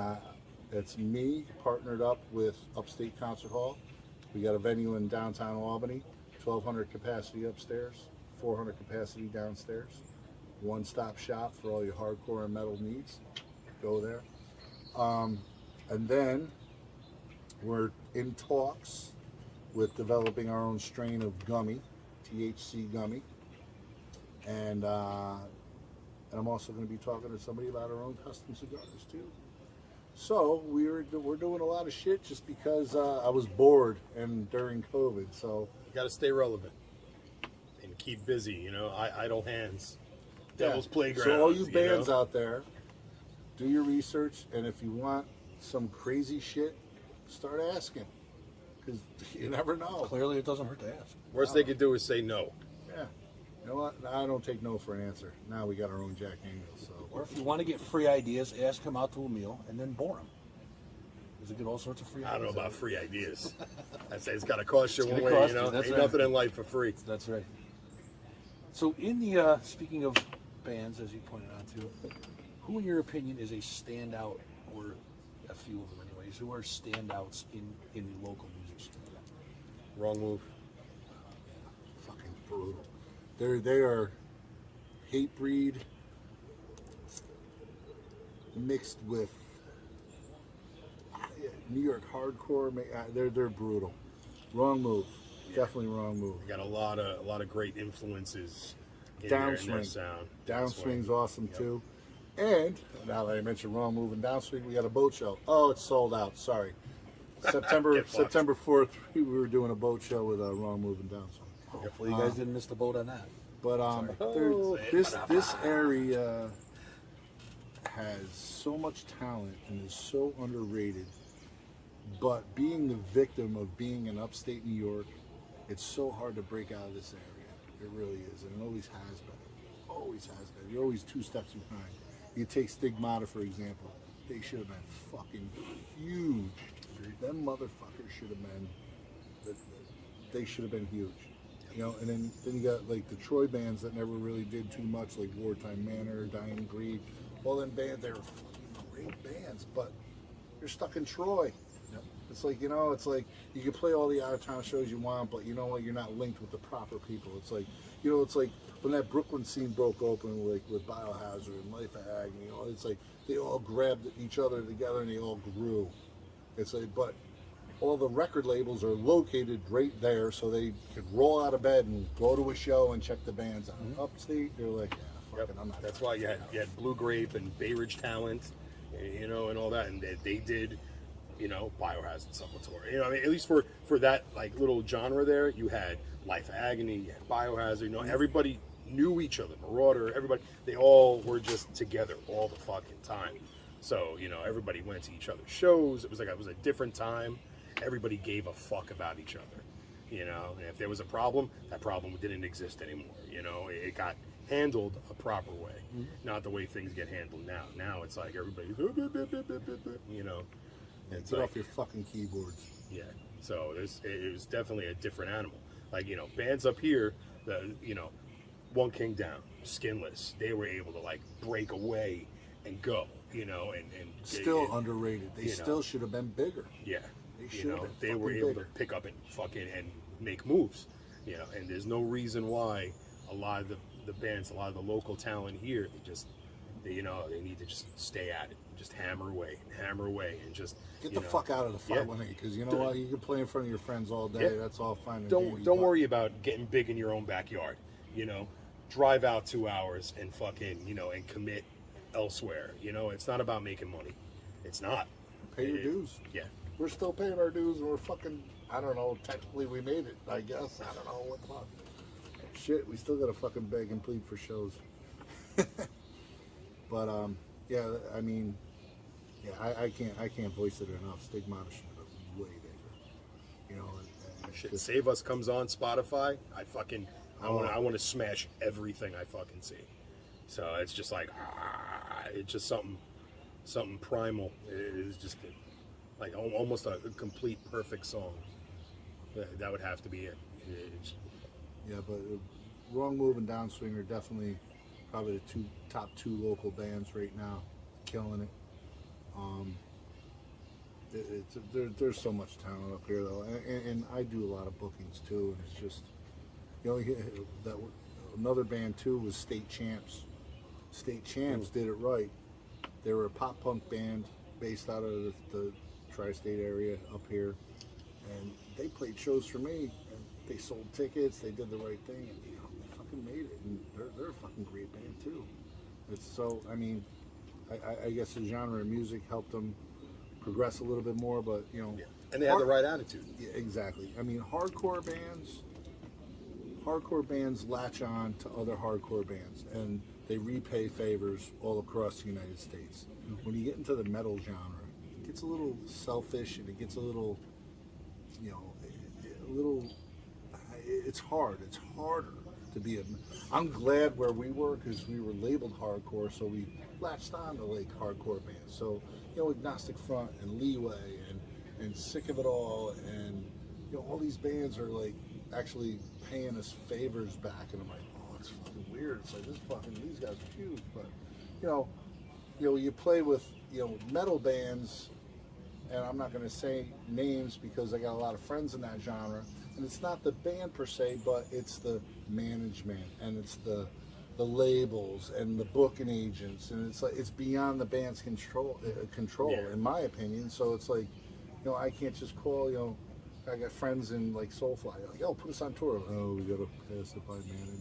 it's me partnered up with Upstate Concert Hall. We got a venue in downtown Albany, 1,200 capacity upstairs, 400 capacity downstairs. One-stop shop for all your hardcore and metal needs. Go there. And then we're in talks with developing our own strain of gummy, THC gummy. And I'm also going to be talking to somebody about our own custom cigars too. So we're doing a lot of shit just because I was bored and during COVID. So You got to stay relevant and keep busy. You know, idle hands. Devil's Playground. So all you know? bands out there, do your research, and if you want some crazy shit, start asking, because you never know. Clearly, it doesn't hurt to ask. Worst they could do is say no. Yeah. You know what? I don't take no for an answer. Now we got our own Jack Daniels. So Or if you want to get free ideas, ask him out to a meal and then bore him. Because you get all sorts of free ideas. I don't know about free ideas. I say it's got to cost you It's one gonna way. cost You know, you, that's ain't right. nothing in life for free. That's right. So in the, speaking of bands, as you pointed out too, who in your opinion is a standout, or a few of them anyways, who are standouts in the local music scene? Wrong move. fucking brutal. They are hate breed mixed with New York hardcore. They're brutal. Wrong move. Definitely wrong move. You got a lot of great influences in their Downswing. sound. Downswing's awesome too. And now that I mentioned wrong move and downswing, we got a boat show. Oh, it's sold out. Sorry. September Get fucked. 4th, we were doing a boat show with wrong move and downswing. Hopefully you guys didn't miss the boat on that. But this area has so much talent and is so underrated. But being the victim of being in upstate New York, it's so hard to break out of this area. It really is, and it always has been. Always has been. You're always 2 steps behind. You take Stigmata for example. They should have been fucking huge. Them motherfuckers should have been. They should have been huge. You know, and then you got like the Troy bands that never really did too much, like Wartime Manor, Dying Greed. All them bands, they were fucking great bands, but you're stuck in Troy. It's like, you know, it's like you can play all the out-of-town shows you want, but you know what? You're not linked with the proper people. It's like, you know, it's like when that Brooklyn scene broke open, like with Biohazard and Life of Agony. You know, it's like they all grabbed each other together and they all grew. It's like, but all the record labels are located right there, so they could roll out of bed and go to a show and check the bands out. Upstate, they're like, yeah, fucking, I'm not. That's why you had Blue Grape and Bay Ridge Talent, you know, and all that, and they did, you know, Biohazard, Sublatory. You know, I mean, at least for that like little genre there, you had Life of Agony, you had Biohazard. You know, everybody knew each other. Marauder, everybody, they all were just together all the fucking time. So you know, everybody went to each other's shows. It was a different time. Everybody gave a fuck about each other. You know, and if there was a problem, that problem didn't exist anymore. You know, it got handled a proper way, not the way things get handled now. Now it's like everybody's, you know. It's Get like, off your fucking keyboards. yeah. So it was definitely a different animal. Like, you know, bands up here, you know, One King Down, Skinless, they were able to like break away and go, you know, and Still underrated. They you still know. should have been bigger. yeah, They you should know, have been they were fucking able bigger. to pick up and fucking and make moves, you know, and there's no reason why a lot of the bands, a lot of the local talent here, they need to just stay at it, just hammer away, and just Get you the know, fuck out of the yeah. 518, because you know what? You can play in front of your friends all day. Yeah. That's all fine and Don't dandy, don't but worry about getting big in your own backyard. You know, drive out 2 hours and fucking, you know, and commit elsewhere. You know, it's not about making money. It's not. Pay your It- dues. Yeah. We're still paying our dues, and we're fucking. I don't know. Technically, we made it. I guess. I don't know what the fuck. Shit, we still gotta fucking beg and plead for shows. But yeah, I mean, yeah, I can't voice it enough. Stigmata should have been way bigger. you know. And Shit, just- Save Us comes on Spotify. I want to smash everything I fucking see. So it's just like it's just something primal. It is just like almost a complete perfect song. That would have to be it. Yeah, but Wrong Move and Downswing are definitely probably the top two local bands right now, killing it. There's so much talent up here though, and I do a lot of bookings too, and it's just, you know, that another band too was State Champs. State Champs did it right. They were a pop punk band based out of the tri-state area up here, and they played shows for me, and they sold tickets, they did the right thing, and you know, they fucking made it, and they're a fucking great band too. It's so, I mean, I guess the genre of music helped them progress a little bit more, but you know, Yeah. And they have the right attitude. yeah, exactly. I mean, hardcore bands latch on to other hardcore bands, and they repay favors all across the United States. When you get into the metal genre, it gets a little selfish, and it gets a little, you know, a little. It's hard. It's harder to be a. I'm glad where we were because we were labeled hardcore, so we latched on to like hardcore bands. So you know, Agnostic Front and Leeway and Sick of It All, and you know, all these bands are like actually paying us favors back, and I'm like, oh, it's fucking weird. It's like these guys are huge, but you know, you play with metal bands, and I'm not going to say names because I got a lot of friends in that genre, and it's not the band per se, but it's the management and it's the labels and the booking agents, and it's like it's beyond the band's control Yeah. in my opinion. So it's like, I can't just call, I got friends in like Soulfly, like, oh, put us on tour. Oh, we gotta pass it by management.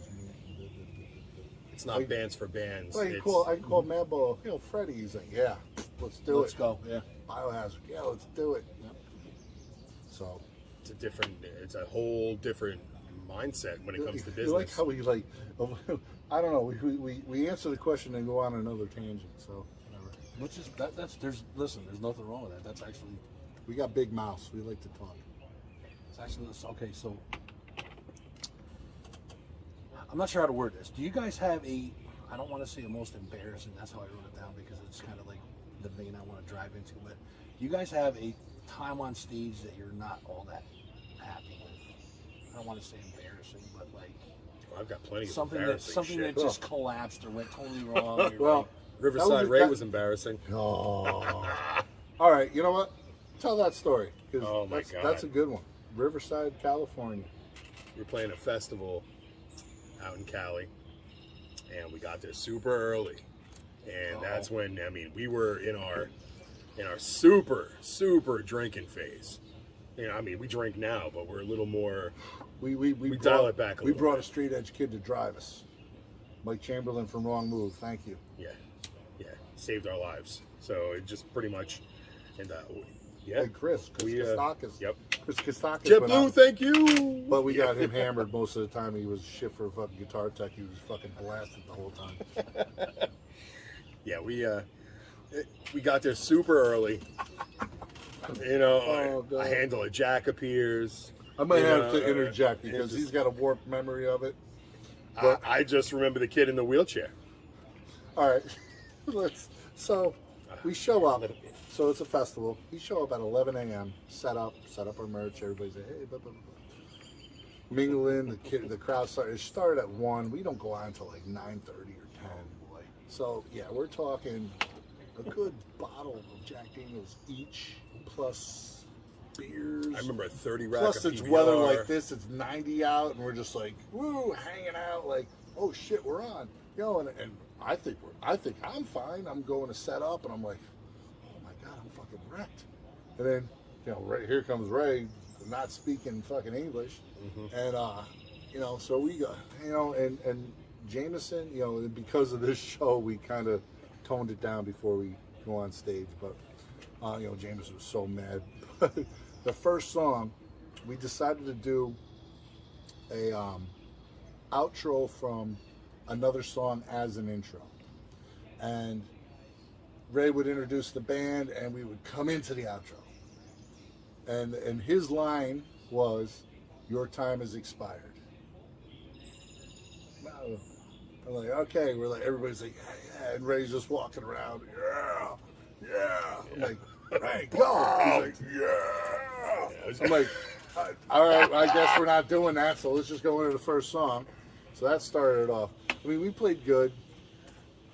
It's not Like- bands for bands. Well, I can It's- call Madball, Freddie. He's like, yeah, let's do Let's it. go. Yeah. Biohazard, yeah, let's do it. So it's a whole different mindset when it comes to you like business. how we like, I don't know, we answer the question and go on another tangent. So whatever. Which is there's nothing wrong with that. That's actually We got big mouths. We like to talk. it's actually okay. So I'm not sure how to word this. Do you guys have I don't want to say the most embarrassing. That's how I wrote it down because it's kind of like the vein I want to drive into. But do you guys have a time on stage that you're not all that happy with? I don't want to say embarrassing, but like I've got plenty of something embarrassing shit. that just collapsed or went totally wrong. You're Well, like, Riverside Ray was embarrassing. Oh. All right, you know what? Tell that story. 'Cause Oh, my God. That's a good one. Riverside, California. We were playing a festival out in Cali, and we got there super early, and that's when we were in our super drinking phase. We drink now, but we're a little more. We dial it back a We little brought bit. a straight edge kid to drive us. Mike Chamberlain from Wrong Move. Thank you. Yeah, saved our lives. So it just pretty much, and yeah, And Chris Kostakis. Yep. Chris Kostakis. went JetBlue, out, thank you. but we got him hammered most of the time. He was shit for a fucking guitar tech. He was fucking blasted the whole time. Yeah, we got there super early. Oh, God. a handle of Jack appears. I might You have know, to interject it's because just- he's got a warped memory of it. I just remember the kid in the wheelchair. All right, so we show up. So it's a festival. We show up at 11 a.m. Set up our merch. Everybody's like, hey, blah, blah, blah. Mingle in. The crowd started. It started at 1. We don't go on until like 9:30 or 10. So yeah, we're talking a good bottle of Jack Daniels each, plus beers. I remember a 30 rack Plus, of it's PBR. weather like this. It's 90 out, and we're just like, woo, hanging out. Like, oh shit, we're on. And I think I'm fine. I'm going to set up, and I'm like, oh my god, I'm fucking wrecked. And then, right here comes Ray, not speaking fucking English, and so we go, and Jameson, because of this show, we kind of toned it down before we go on stage, but Jameson was so mad. The first song, we decided to do a outro from another song as an intro, and Ray would introduce the band, and we would come into the outro, and his line was, "Your time has expired." I'm like, okay. We're like, everybody's like, yeah, and Ray's just walking around. Yeah. I'm like, Ray, go. He's like, yeah. I'm like, all right. I guess we're not doing that. So let's just go into the first song. So that started it off. I mean, we played good.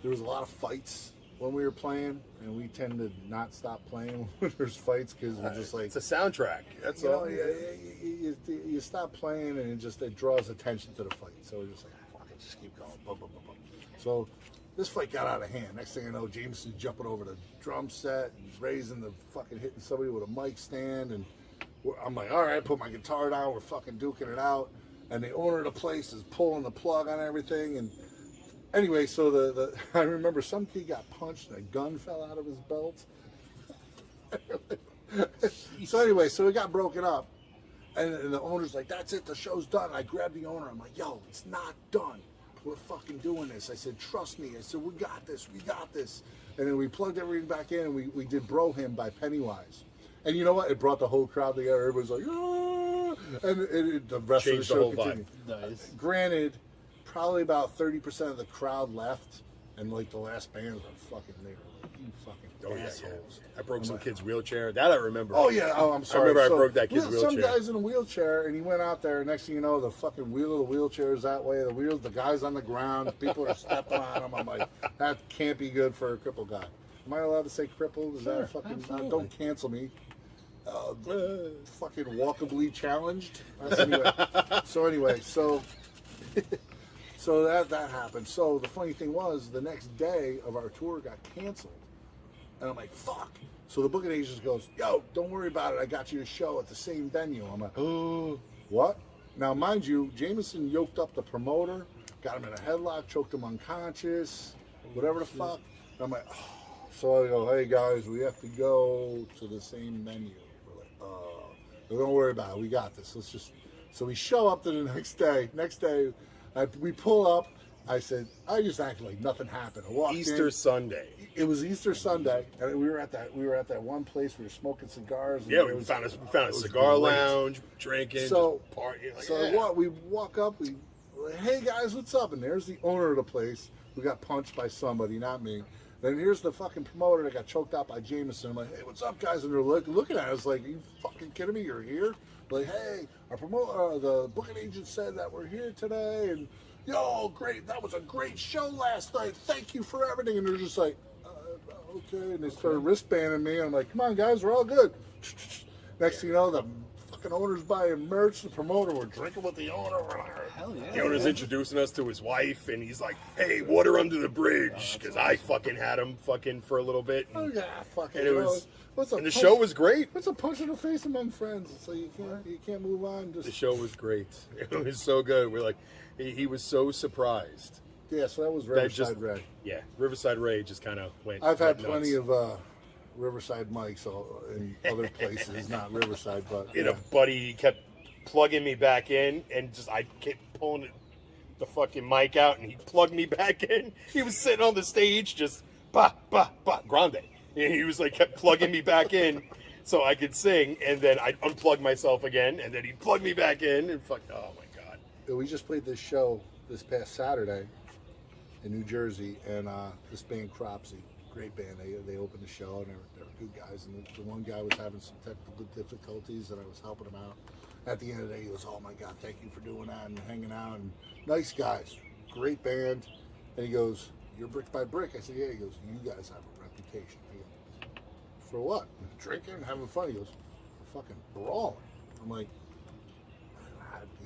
There was a lot of fights when we were playing, and we tend to not stop playing when there's fights because we're just like, It's a soundtrack. That's you know, all. you stop playing and it draws attention to the fight. So we're just like, fuck it, just keep going. Boom, boom, boom, boom. So this fight got out of hand. Next thing I know, Jameson's jumping over the drum set and raising the fucking hitting somebody with a mic stand. And I'm like, all right, put my guitar down. We're fucking duking it out. And the owner of the place is pulling the plug on everything. And anyway, so I remember some kid got punched and a gun fell out of his belt. So anyway, so it got broken up. And the owner's like, that's it, the show's done. I grabbed the owner. I'm like, yo, it's not done. We're fucking doing this. I said, trust me. I said, we got this. And then we plugged everything back in and we did Bro Him by Pennywise. And you know what? It brought the whole crowd together. Everybody's like, ah! And the rest of the Changed the show whole vibe. continued. Nice. Granted, probably about 30% of the crowd left. And like the last bands were fucking, they were like, you fucking Oh, yeah, assholes. I broke some kid's wheelchair. That I remember. Oh yeah, oh I'm sorry. I remember I broke that kid's Some wheelchair. guy's in a wheelchair, and he went out there. Next thing you know, the fucking wheel of the wheelchair is that way. The guy's on the ground. People are stepping on him. I'm like, that can't be good for a crippled guy. Am I allowed to say crippled? Is that fucking? Don't cancel me. Fucking walkably challenged. Anyway, so that happened. So the funny thing was, the next day of our tour got canceled. And I'm like, fuck. So the booking agent goes, yo, don't worry about it. I got you a show at the same venue. I'm like, oh, what? Now, mind you, Jameson yoked up the promoter, got him in a headlock, choked him unconscious, whatever the fuck. And I'm like, oh. So I go, hey, guys, we have to go to the same venue. We're like, oh. Don't worry about it. We got this. Let's just. So we show up to the next day. We pull up. I said, I just acted like nothing happened. I walked Easter in. Sunday. It was Easter Sunday, and we were at that one place. We were smoking cigars. And Yeah, it we was- found a it was cigar great. lounge, drinking, So- just partying. Like, So yeah. we walk up. We're like, hey guys, what's up? And there's the owner of the place who got punched by somebody, not me. Then here's the fucking promoter that got choked out by Jameson. I'm like, hey, what's up, guys? And they're looking at us like, you fucking kidding me? You're here? Like, hey, our the booking agent said that we're here today, and yo, great, that was a great show last night. Thank you for everything. And they're just like, okay. And they started wristbanding me. I'm like, come on, guys, we're all good. Next thing you know, the fucking owner's buying merch. The promoter, we're drinking with the owner. We're like, Hell yeah. The owner's introducing us to his wife, and he's like, hey, water under the bridge, because I fucking had him fucking for a little bit. oh And, yeah, fucking. and it was, what's a and the punch- show was great. What's a punch in the face among friends? It's like you can't move on. The Just show was great. It was so good. We're like, he was so surprised. yeah. So that was That Riverside just, Red. yeah, Riverside Ray just kind of went. I've had went plenty nuts. of Riverside mics in other places, not Riverside, but And yeah. a buddy kept plugging me back in, and just I kept pulling the fucking mic out, and he plugged me back in. He was sitting on the stage, just grande. And he was like kept plugging me back in, so I could sing, and then I'd unplug myself again, and then he'd plug me back in, and fuck, oh my god. We just played this show this past Saturday in New Jersey, and this band Cropsy, great band. They opened the show, and they were good guys. And the one guy was having some technical difficulties, and I was helping him out. At the end of the day, he goes, "Oh my God, thank you for doing that and hanging out." And nice guys, great band. And he goes, "You're Brick by Brick." I said, "Yeah." He goes, "You guys have a reputation." I go, "For what? Drinking, having fun?" He goes, "For fucking brawling." I'm like,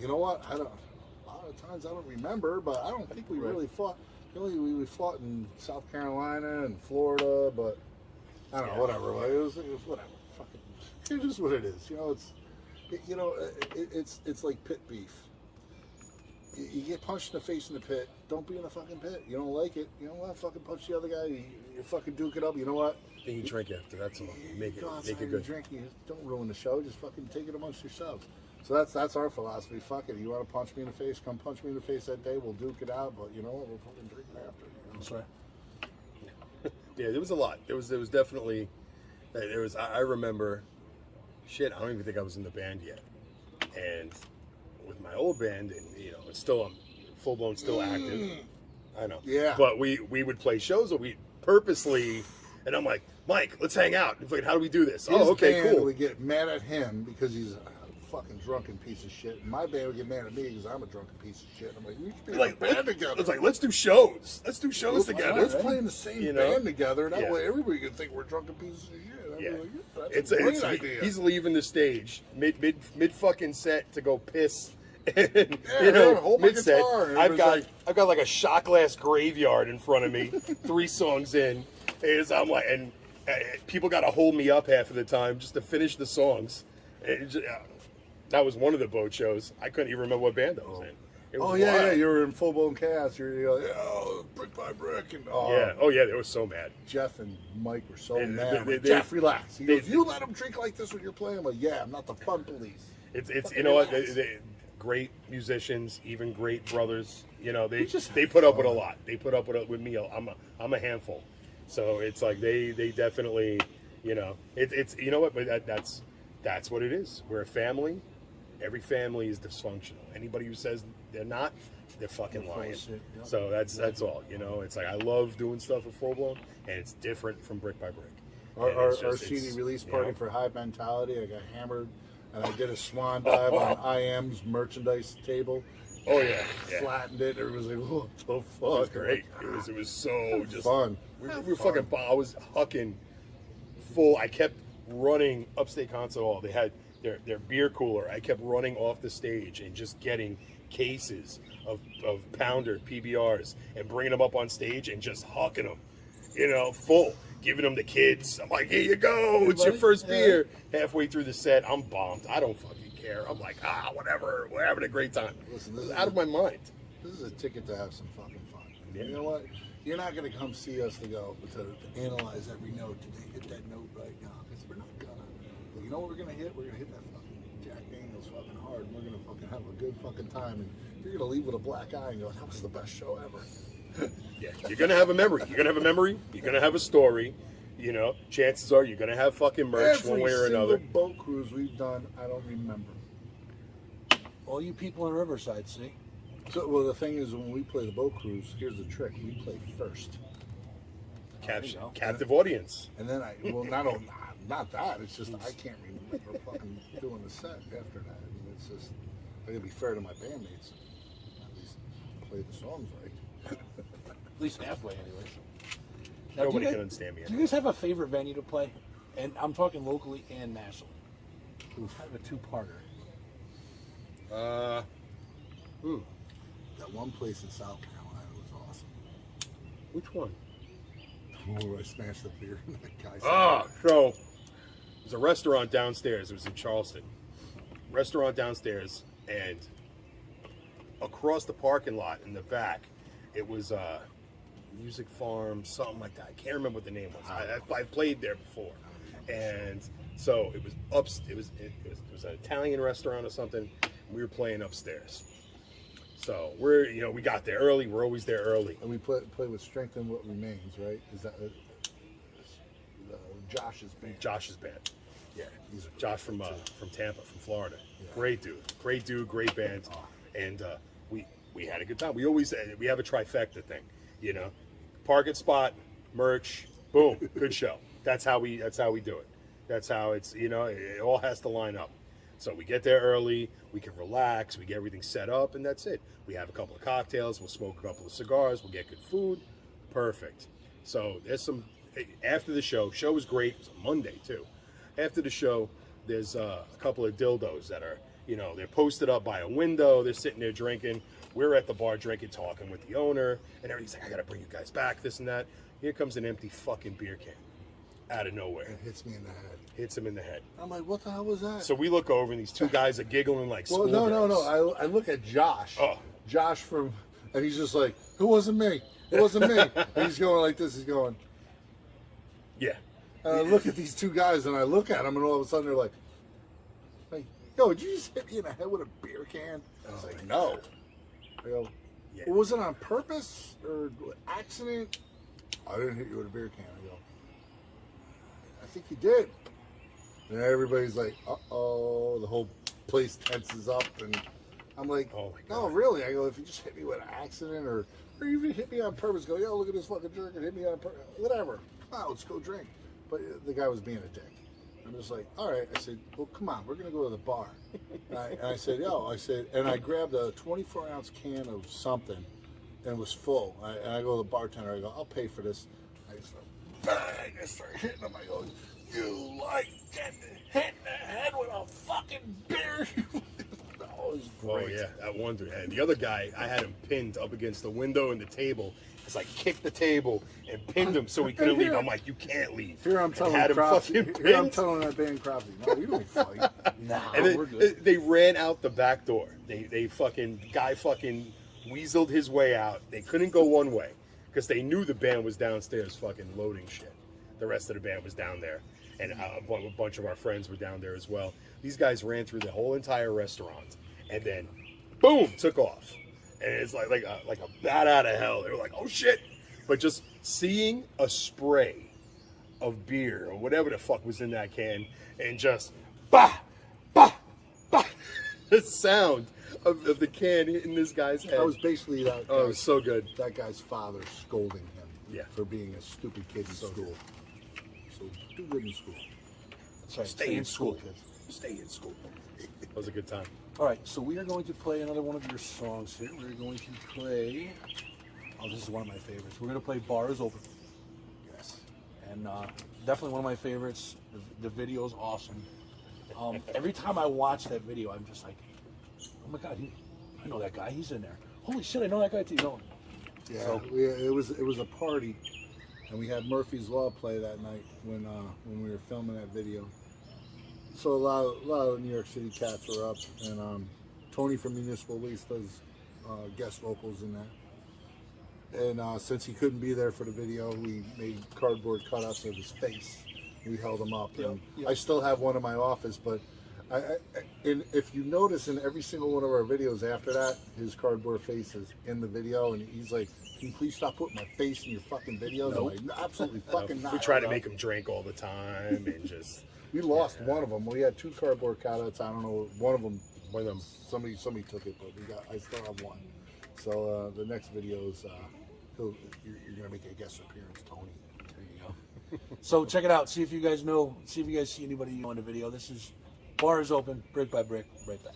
you know what? I don't. A lot of times I don't remember, but I don't think we really fought. We fought in South Carolina and Florida, but I don't know. Whatever. It was whatever. Fucking. It's just what it is. It's like pit beef. You get punched in the face in the pit. Don't be in the fucking pit. You don't like it. You know what? Fucking punch the other guy. You fucking duke it up. You know what? Then you drink after. That's all. Make Go outside it and good. drink. You don't ruin the show. Just fucking take it amongst yourselves. So that's our philosophy. Fuck it. You want to punch me in the face? Come punch me in the face that day. We'll duke it out. But you know what? We'll fucking drink it after. You know? That's right. Yeah, there was a lot. There was definitely. I remember. Shit, I don't even think I was in the band yet. And with my old band, and it's still I'm full blown, still active. I know. Yeah. But we would play shows where we purposely, and I'm like, Mike, let's hang out. He's like, how do we do this? His Okay, band cool. would get mad at him because he's a fucking drunken piece of shit. And my band would get mad at me because I'm a drunken piece of shit. I'm like, we should be like, in a band together. It's like, let's do shows. Let's do shows together. Let's play in the same band together. That Yeah. way everybody can think we're drunken pieces of shit. I'd be Yeah. like, that's a great idea. He's leaving the stage mid fucking set to go piss. And, yeah, hold my mid set, guitar. And I've got everybody's like a shot glass graveyard in front of me, 3 songs in, and I'm like, and people got to hold me up half of the time just to finish the songs. That was one of the boat shows. I couldn't even remember what band I was in. It was yeah, wild. yeah, you were in full blown chaos. You're like, oh, brick by brick, and Yeah, they were so mad. Jeff and Mike were so And mad. I'm they- like, they- Jeff, relax. He they- goes, you let them drink like this when you're playing. I'm like, yeah, I'm not the fun police. It's Fucking you know what, relax. they great musicians, even great brothers. They just they have put up with a fun. lot. They put up with me. I'm a handful. So it's like they definitely, it's you know what, but that's what it is. We're a family. Every family is dysfunctional. Anybody who says they're not, they're fucking They're full of lying. shit, yep. So that's all. It's like I love doing stuff with Full Blown, and it's different from Brick by Brick. And Our it's just- CD it's, release you party know, for High Mentality, I got hammered, and I did a swan dive on IM's merchandise table. Oh yeah, yeah. Flattened it. Everybody was like, what the fuck? It was great. It was so just Fun. We were fucking. I was hucking full. I kept running upstate concert hall. They had their beer cooler. I kept running off the stage and just getting cases of pounder PBRs and bringing them up on stage and just hucking them, full, giving them to kids. I'm like, here you go. It's your first beer. Halfway through the set, I'm bombed. I don't fucking care. I'm like, whatever. We're having a great time. Listen, It this was is out of my mind. This is a ticket to have some fucking fun. Yeah. You know what? You're not going to come see us to analyze every note. Did they hit that note right now? Because we're not gonna. But you know what we're going to hit? We're going to hit that fucking Jack Daniels fucking hard. And we're going to fucking have a good fucking time. And you're going to leave with a black eye and go, that was the best show ever. Yeah, you're gonna have a memory. You're gonna have a memory. You're gonna have a story. Chances are you're gonna have fucking merch one way or another. Every single boat cruise we've done, I don't remember. All you people in Riverside, see? So, well, the thing is, when we play the boat cruise, here's the trick: we play first, Captive audience. and then not that. It's just I can't remember fucking doing the set after that. I mean, it's just I gotta be fair to my bandmates. At least play the songs right. At least halfway, anyways. Nobody can understand me Do you guys have a favorite venue to play? And I'm talking locally and nationally. Kind of a two-parter. That one place in South Carolina was awesome. Which one? Where I smashed the beer and that guy. So there's a restaurant downstairs. It was in Charleston. Restaurant downstairs, and across the parking lot in the back, it was Music Farm, something like that. I can't remember what the name was. I played there before, and so it was it was an Italian restaurant or something. We were playing upstairs. So we got there early. We're always there early. And we play with Strengthen What Remains, right? Is that Josh's band? Josh's band. Yeah, He's Josh from Tampa, from Florida. Great dude, great band, and we had a good time. We always we have a trifecta thing, parking spot, merch, boom, good show. That's how we do it. That's how it's it all has to line up. So we get there early, we can relax, we get everything set up, and that's it. We have a couple of cocktails, we'll smoke a couple of cigars, we'll get good food, perfect. So there's some after the show was great. It's a Monday too. After the show, there's a couple of dildos that are, they're posted up by a window. They're sitting there drinking. We're at the bar drinking, talking with the owner, and everybody's like, I gotta bring you guys back, this and that. Here comes an empty fucking beer can out of nowhere. It hits me in the head. Hits him in the head. I'm like, what the hell was that? So we look over, and these two guys are giggling like well, schoolgirls. no. I look at Josh. Oh. Josh and he's just like, it wasn't me. It wasn't me. And he's going like this. He's going. Yeah. And I look at these two guys, and I look at them, and all of a sudden they're like, yo, did you just hit me in the head with a beer can? I was like, no. I go, Yeah. well, was it on purpose or accident? I didn't hit you with a beer can. I go, I think you did. And everybody's like, uh-oh. The whole place tenses up, and I'm like, Oh my no, God. really? I go, if you just hit me with an accident or even hit me on purpose, go, yo, look at this fucking jerk and hit me on purpose, whatever. No, let's go drink. But the guy was being a dick. I'm just like, all right. I said, well, come on, we're gonna go to the bar. And I said, and I grabbed a 24-ounce can of something, and it was full. And I go to the bartender. I go, I'll pay for this. I just bang, I start hitting him. I go, you like getting hit in the head with a fucking beer? Oh, it was Oh great. yeah, that one dude. And the other guy, I had him pinned up against the window and the table. It's like kicked the table and pinned him so he couldn't leave. I'm like, you can't leave. Here I'm And telling had him Cropsy, fucking here I'm pinned. telling that band Cropsy, no, we don't fight. Nah, And we're good. they ran out the back door. They fucking guy fucking weaseled his way out. They couldn't go one way because they knew the band was downstairs fucking loading shit. The rest of the band was down there, and a bunch of our friends were down there as well. These guys ran through the whole entire restaurant, and then boom, took off. And it's like a bat out of hell. They were like, oh shit. But just seeing a spray of beer or whatever the fuck was in that can, and just bah, bah, bah, the sound of the can hitting this guy's head. I was basically that. Oh, it was so good. That guy's father scolding him Yeah. for being a stupid kid in school. So do good in school. That's right. Stay in school. kids. Stay in school. That was a good time. All right, so we are going to play another one of your songs here. We're going to play. Oh, this is one of my favorites. We're going to play "Bar Is Open." Yes. And definitely one of my favorites. The video is awesome. Every time I watch that video, I'm just like, oh my god, I know that guy. He's in there. Holy shit, I know that guy too. No. Yeah. So- It was a party, and we had Murphy's Law play that night when we were filming that video. So a lot of New York City cats were up, and Tony from Municipal Waste does guest vocals in that. And since he couldn't be there for the video, we made cardboard cutouts of his face. We held him up, and Yep. I still have one in my office. But and if you notice in every single one of our videos after that, his cardboard face is in the video, and he's like, "Can you please stop putting my face in your fucking videos?" I'm like, absolutely fucking not. We try to make him drink all the time and just. We lost one of them. We had 2 cardboard cutouts. I don't know. One of them, somebody took it, but I still have one. So the next video is you're gonna make a guest appearance, Tony. There you go. So check it out. See if you guys know. See if you guys see anybody on the video. This is "Bar Is Open," brick by brick, right back.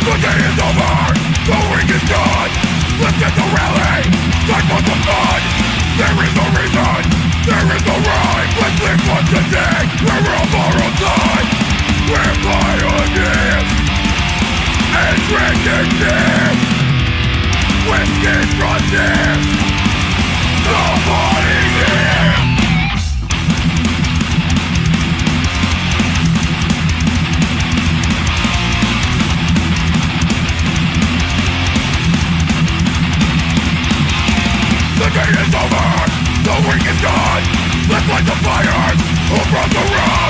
The day is over, the week is done. Let's get the rally, time for the fun. There is no reason, there is no rhyme. Let's live for today, we're on borrowed time. We're pioneers, and drinking beers. Whiskey's frontiers, nobody's here. The day is over, the week is done. Let's light the fires, who brought the ride?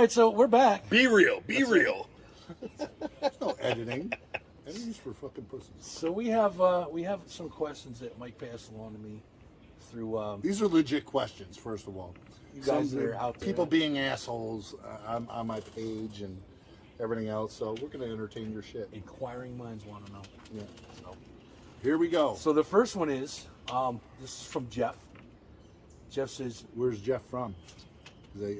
right, so we're back. Be real. Be real. There's no editing. Editing's for fucking pussies. So we have some questions that Mike passed along to me through These are legit questions, first of all. you guys that are out there. People being assholes on my page and everything else. So we're going to entertain your shit. Inquiring minds want to know. Yeah. So, Here we go. so the first one is this is from Jeff. Jeff says Where's Jeff from? 'Cause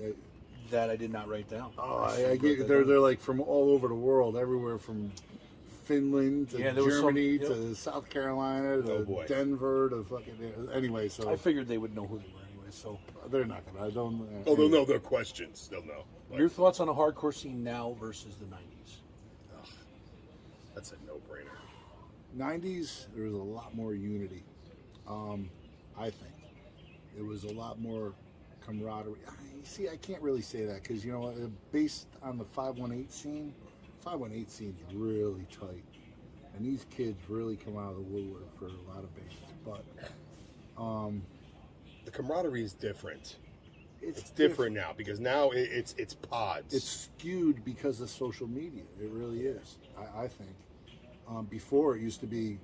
that I did not write down. I get they're like from all over the world, everywhere from Finland to Yeah, there was some- Germany yep. to South Carolina to Oh, boy. Denver to fucking anyway. So I figured they would know who they were anyway. So, they're not gonna. I don't. Oh, they'll know their questions. They'll know. But your thoughts on the hardcore scene now versus the '90s? that's a no-brainer. 90s, there was a lot more unity. I think it was a lot more camaraderie. See, I can't really say that because you know what? Based on the 518 scene, 518 scene's really tight, and these kids really come out of the woodwork for a lot of bands. But The camaraderie is different. it's It's different now because now it's pods. It's skewed because of social media. It really is. I think. Before it used to be,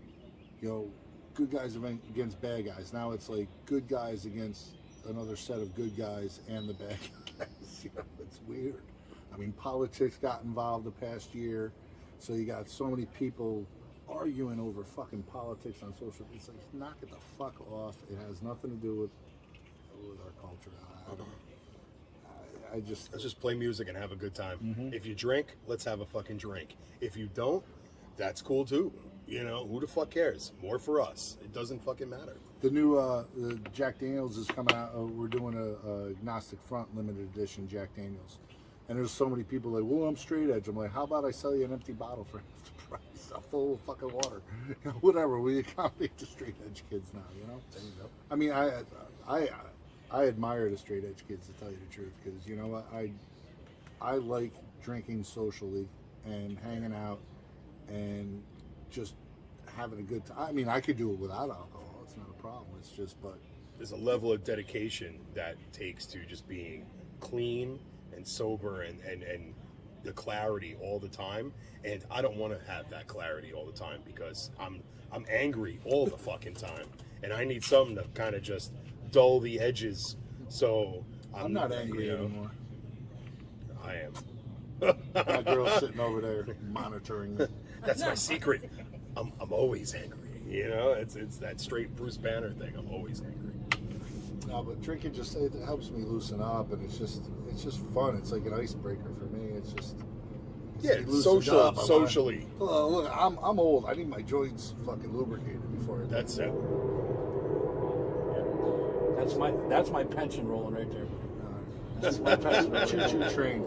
you know, good guys against bad guys. Now it's like good guys against another set of good guys and the bad guys. You know, it's weird. I mean, politics got involved the past year, so you got so many people arguing over fucking politics on social. It's like, knock it the fuck off. It has nothing to do with our culture. I don't. I just. Let's just play music and have a good time. Mm-hmm. If you drink, let's have a fucking drink. If you don't, that's cool too. You know, who the fuck cares? More for us. It doesn't fucking matter. The new the Jack Daniels is coming out. We're doing a Agnostic Front limited edition Jack Daniels, and there's so many people like, well, I'm straight edge. I'm like, how about I sell you an empty bottle for half the price? I'm full of fucking water. Whatever. We accommodate the straight edge kids now. You know. There you go. I mean, I admire the straight edge kids, to tell you the truth, because you know what, I like drinking socially and hanging out and just having a good time. I mean, I could do it without alcohol. It's not a problem. It's just, but There's a level of dedication that takes to just being clean and sober and the clarity all the time. And I don't want to have that clarity all the time because I'm angry all the fucking time. And I need something to kind of just dull the edges. So I'm not angry you know, anymore. I am. My girl's sitting over there monitoring me. That's my secret. I'm always angry. You know, it's that straight Bruce Banner thing. I'm always angry. No, but drinking just, it helps me loosen up, and it's just fun. It's like an icebreaker for me. It's just Yeah, it loosens social, up. socially. Look, I'm old. I need my joints fucking lubricated before I That's it. That's my pension rolling right there. That's my pension rolling. choo-choo train.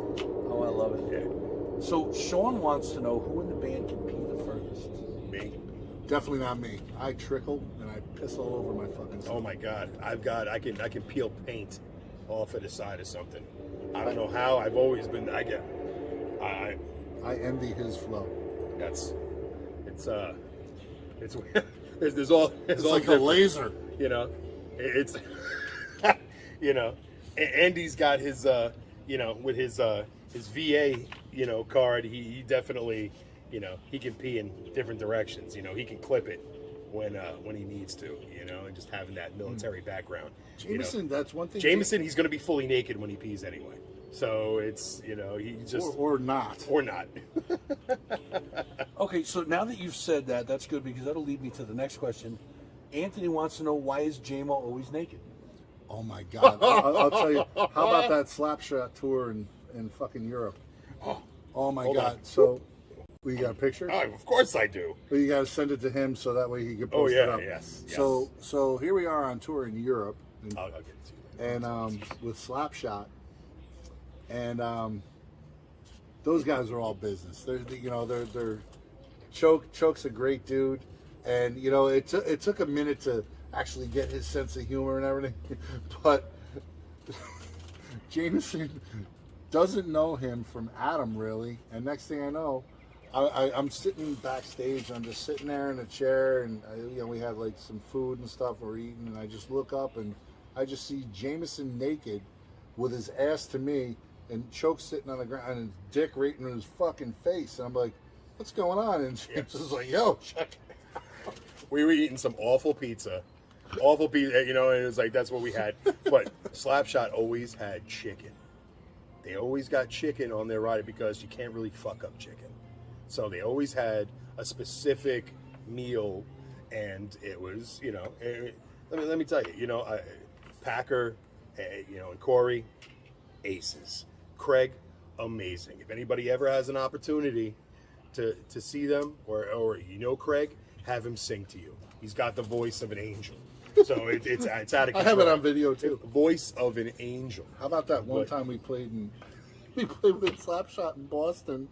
Oh, I love it. Yeah. So Sean wants to know who in the band can pee the furthest. Me. Definitely not me. I trickle and I piss all over my fucking stuff. Oh my God! I can peel paint off of the side of something. I don't know how. I've always been. I I envy his flow. That's it's there's all It's all like a different, laser. You know, it's you know, Andy's got his you know, with his VA card. He definitely, you know, he can pee in different directions. You know, he can clip it when he needs to. You know, and just having that military background. Jameson, you know, that's one thing. Jameson, he's going to be fully naked when he pees anyway. So it's, you know, he just or not. or not. Okay, so now that you've said that, that's good because that'll lead me to the next question. Anthony wants to know, why is J-Mo always naked? Oh my God! I'll tell you. How about that Slapshot tour in fucking Europe? Oh my Hold God! on. So, we got a picture. Oh, of course I do. But you got to send it to him so that way he can post Oh, it yeah, up. yes, So here we are on tour in Europe, I'll get it to you. and with Slapshot, and those guys are all business. They're Choke's a great dude, and you know it took a minute to actually get his sense of humor and everything, but Jameson doesn't know him from Adam really, and next thing I know, I'm sitting backstage. I'm just sitting there in a chair, and we had like some food and stuff we're eating, and I just look up and I just see Jameson naked with his ass to me, and Choke's sitting on the ground, and Dick right in his fucking face. And I'm like, what's going on? And James is like, yo, check it out. We were eating some awful pizza. Awful pizza, you know, and it was like, that's what we had. But Slapshot always had chicken. They always got chicken on their rider because you can't really fuck up chicken. So they always had a specific meal, and it was, you know, let me tell you, you know, Packer, you know, and Corey, aces. Craig, amazing. If anybody ever has an opportunity to see them, or you know Craig, have him sing to you. He's got the voice of an angel. So it's out of control. I have it on video too. Voice of an angel. How about that one time we played with Slapshot in Boston,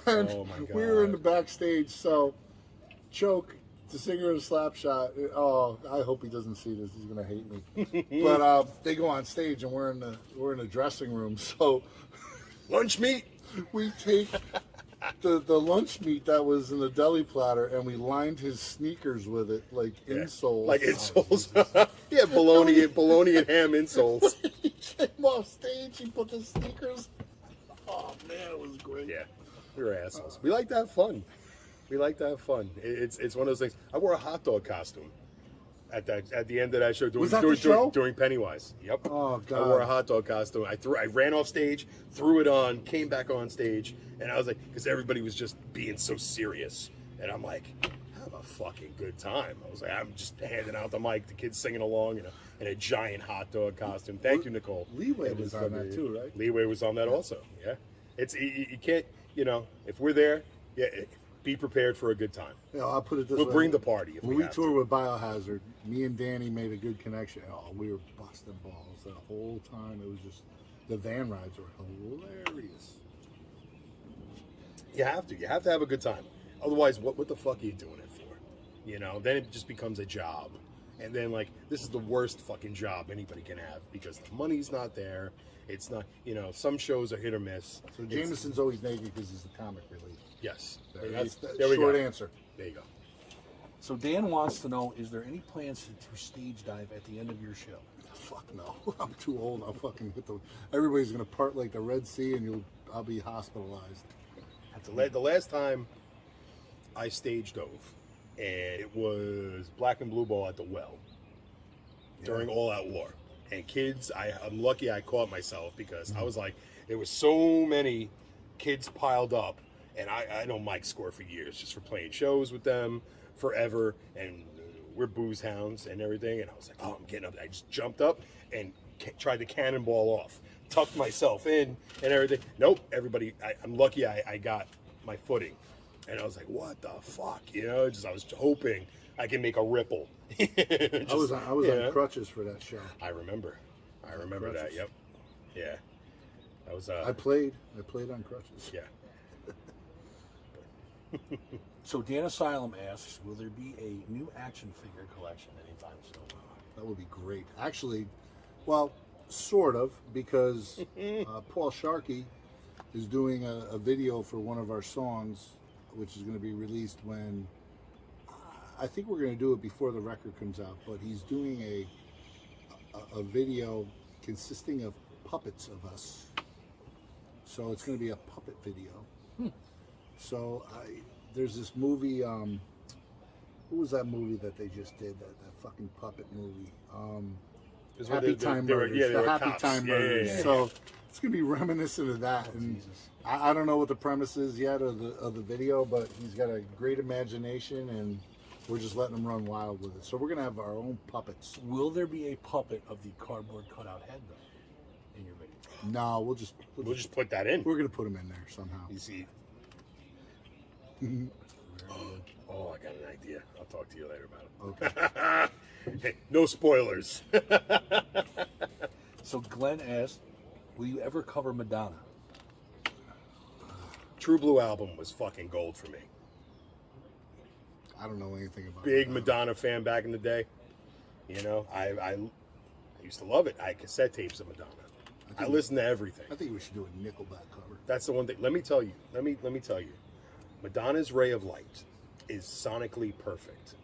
and Oh my God. we were in the backstage. So Choke, the singer of Slapshot. Oh, I hope he doesn't see this. He's gonna hate me. But they go on stage, and we're in the dressing room. So Lunch meat. we take the lunch meat that was in the deli platter, and we lined his sneakers with it, like insoles. Like insoles. Yeah, bologna and ham insoles. He came off stage. He put the sneakers. Oh man, it was great. Yeah, we were assholes. We like to have fun. We like to have fun. It's one of those things. I wore a hot dog costume at the end of that show. Was that the show? During Pennywise. Yep. Oh, God. I wore a hot dog costume. I ran off stage, threw it on, came back on stage, and I was like, because everybody was just being so serious, and I'm like, have a fucking good time. I was like, I'm just handing out the mic, the kids singing along in a giant hot dog costume. Thank you, Nicole. Leeway It was on from that the- too, right? Leeway was on that also. Yeah. It's you can't, you know, if we're there, yeah, be prepared for a good time. You know, I'll put it this We'll way. bring the party if When we we have toured with Biohazard, me and Danny made a good connection. Oh, we were busting balls the whole time. It was just, the van rides were hilarious. You have to have a good time. Otherwise, what the fuck are you doing it for? You know, then it just becomes a job. And then, like, this is the worst fucking job anybody can have because the money's not there. It's not, you know, some shows are hit or miss. So Jameson's always naked because he's the comic relief. Yes. That's the There we short go. answer. There you go. So Dan wants to know: is there any plans to stage dive at the end of your show? Fuck no. I'm too old. I'll fucking hit the. Everybody's gonna part like the Red Sea, and I'll be hospitalized. The last time I stage dove, and it was Black and Blue Ball at the Well during All Out War. And kids, I'm lucky I caught myself because I was like, there was so many kids piled up, and I know Mike scored for years just for playing shows with them forever, and we're booze hounds and everything. And I was like, oh, I'm getting up. I just jumped up and tried to cannonball off, tucked myself in and everything. Nope, everybody, I'm lucky I got my footing. And I was like, what the fuck? You know, I was hoping I can make a ripple. I was on crutches for that show. I remember that. Crutches. Yep. Yeah. That was I played on crutches. yeah. So Dan Asylum asks: will there be a new action figure collection anytime soon? That would be great. Actually, well, sort of, because Paul Sharkey is doing a video for one of our songs, which is going to be released when, I think we're going to do it before the record comes out, but he's doing a video consisting of puppets of us. So it's going to be a puppet video. So there's this movie, what was that movie that they just did, that fucking puppet movie? Happy Time Murders. Yeah, they The were Happy cops. Time Yeah, yeah, Murders. yeah, yeah. So it's gonna be reminiscent of that. And I don't know what the premise is yet of the video, but he's got a great imagination, and we're just letting him run wild with it. So we're gonna have our own puppets. Will there be a puppet of the cardboard cutout head though in your video? No, we'll just put that in. we're gonna put him in there somehow. You see. Oh, I got an idea. I'll talk to you later about it. Hey, no spoilers. So Glenn asked: will you ever cover Madonna? True Blue album was fucking gold for me. I don't know anything about Big that. Madonna fan back in the day. You know, I used to love it. I had cassette tapes of Madonna. I listened to everything. I think we should do a Nickelback cover. That's the one thing. Let me tell you. Let me tell you. Madonna's Ray of Light is sonically perfect.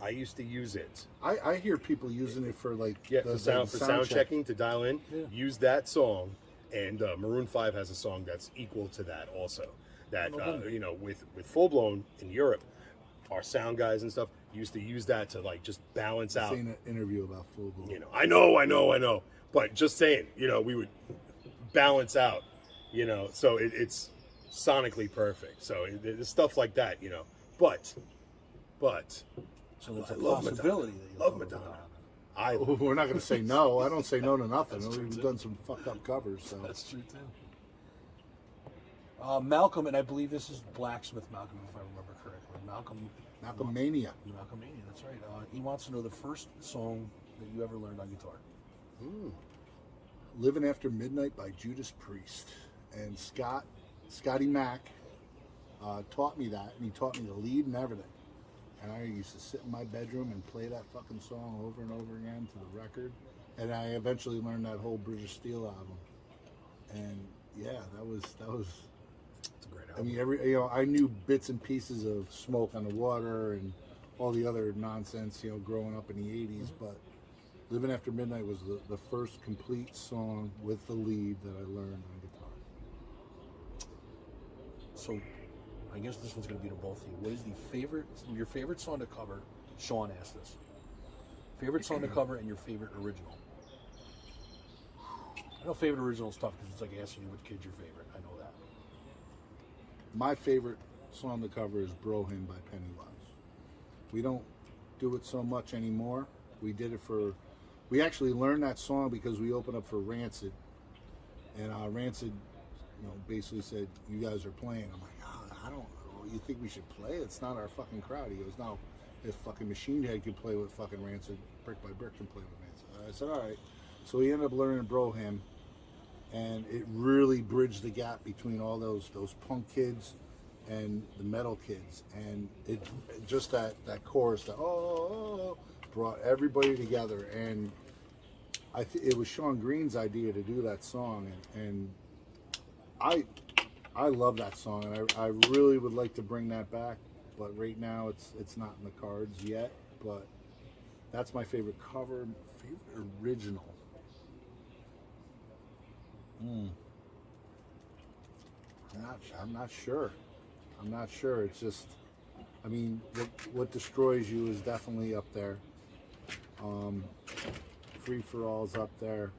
I used to use it. I hear people using it for like For sound check. checking to dial in. Yeah. Use that song, and Maroon 5 has a song that's equal to that also. That you know, with Full Blown in Europe, our sound guys and stuff used to use that to like just balance I've out. seen an interview about Full Blown. You know, I know, but just saying, you know, we would balance out. You know, so it's sonically perfect. So there's stuff like that. You know, but. So there's I a love possibility Madonna. that you Love Madonna. I We're not going to say no. I don't say no to nothing. We've done some fucked up covers. So That's true too. Malcolm, and I believe this is Blacksmith Malcolm, if I remember correctly. Malcolm Mania. Malcolmania, that's right. He wants to know the first song that you ever learned on guitar. Living After Midnight by Judas Priest. And Scotty Mack taught me that, and he taught me the lead and everything. And I used to sit in my bedroom and play that fucking song over and over again to the record. And I eventually learned that whole British Steel album. And yeah, that was. It's a great I album. mean, I knew bits and pieces of Smoke on the Water and all the other nonsense, growing up in the '80s. But Living After Midnight was the first complete song with the lead that I learned on guitar. So I guess this one's going to be to both of you. What is your favorite song to cover? Sean asked this. Favorite song to cover and your favorite original. I know favorite original is tough because it's like asking you which kid's your favorite. I know that. My favorite song to cover is Bro Hymn by Pennywise. We don't do it so much anymore. We actually learned that song because we opened up for Rancid. And Rancid, basically said, "You guys are playing." I'm like, I don't know. You think we should play? It's not our fucking crowd. He goes, "No, if fucking Machine Head can play with fucking Rancid, Brick by Brick can play with Rancid." I said, all right. So we ended up learning Bro Hymn, and it really bridged the gap between all those punk kids and the metal kids. And it just that chorus, brought everybody together. And it was Sean Green's idea to do that song, and I love that song, and I really would like to bring that back, but right now it's not in the cards yet. But that's my favorite cover, favorite original. I'm not sure. It's just, I mean, what Destroys You is definitely up there. Free for All's up there.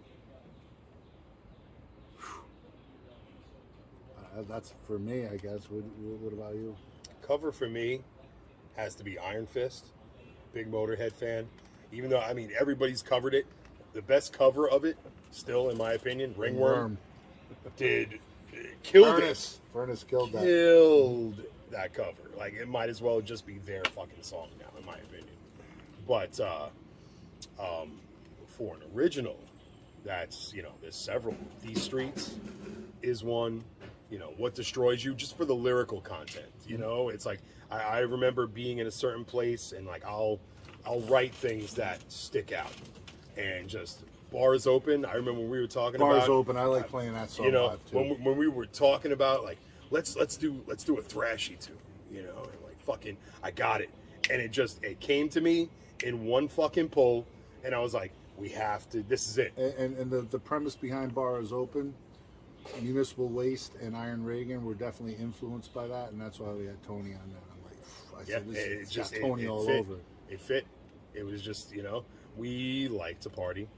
That's for me, I guess. What about you? Cover for me has to be Iron Fist. Big Motorhead fan. Even though, I mean, everybody's covered it. The best cover of it, still in my opinion, Ringworm, killed it. Furnace killed that. Killed that cover. Like, it might as well just be their fucking song now, in my opinion. But for an original, that's, there's several. These Streets is one. What Destroys You, just for the lyrical content. It's like I remember being in a certain place, and like I'll write things that stick out, and just Bars Open. I remember when we were talking about Bars Open. I like playing that song live too. when we were talking about like let's do a thrashy tune, and like fucking I got it, and it came to me in one fucking pull, and I was like, we have to. This is it. And the premise behind Bars Open. Municipal Waste and Iron Reagan were definitely influenced by that, and that's why we had Tony on that. I'm like, it's just Tony all fit. over it. It fit. It was just, we like to party,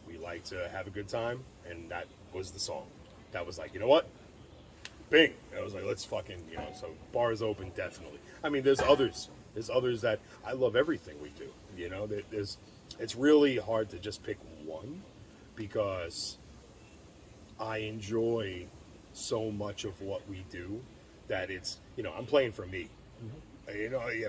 we like to have a good time, and that was the song. That was like, you know what? Bing. I was like, let's fucking, so Bars Open, definitely. I mean, there's others. There's others that I love everything we do. It's really hard to just pick one because I enjoy so much of what we do that it's, I'm playing for me.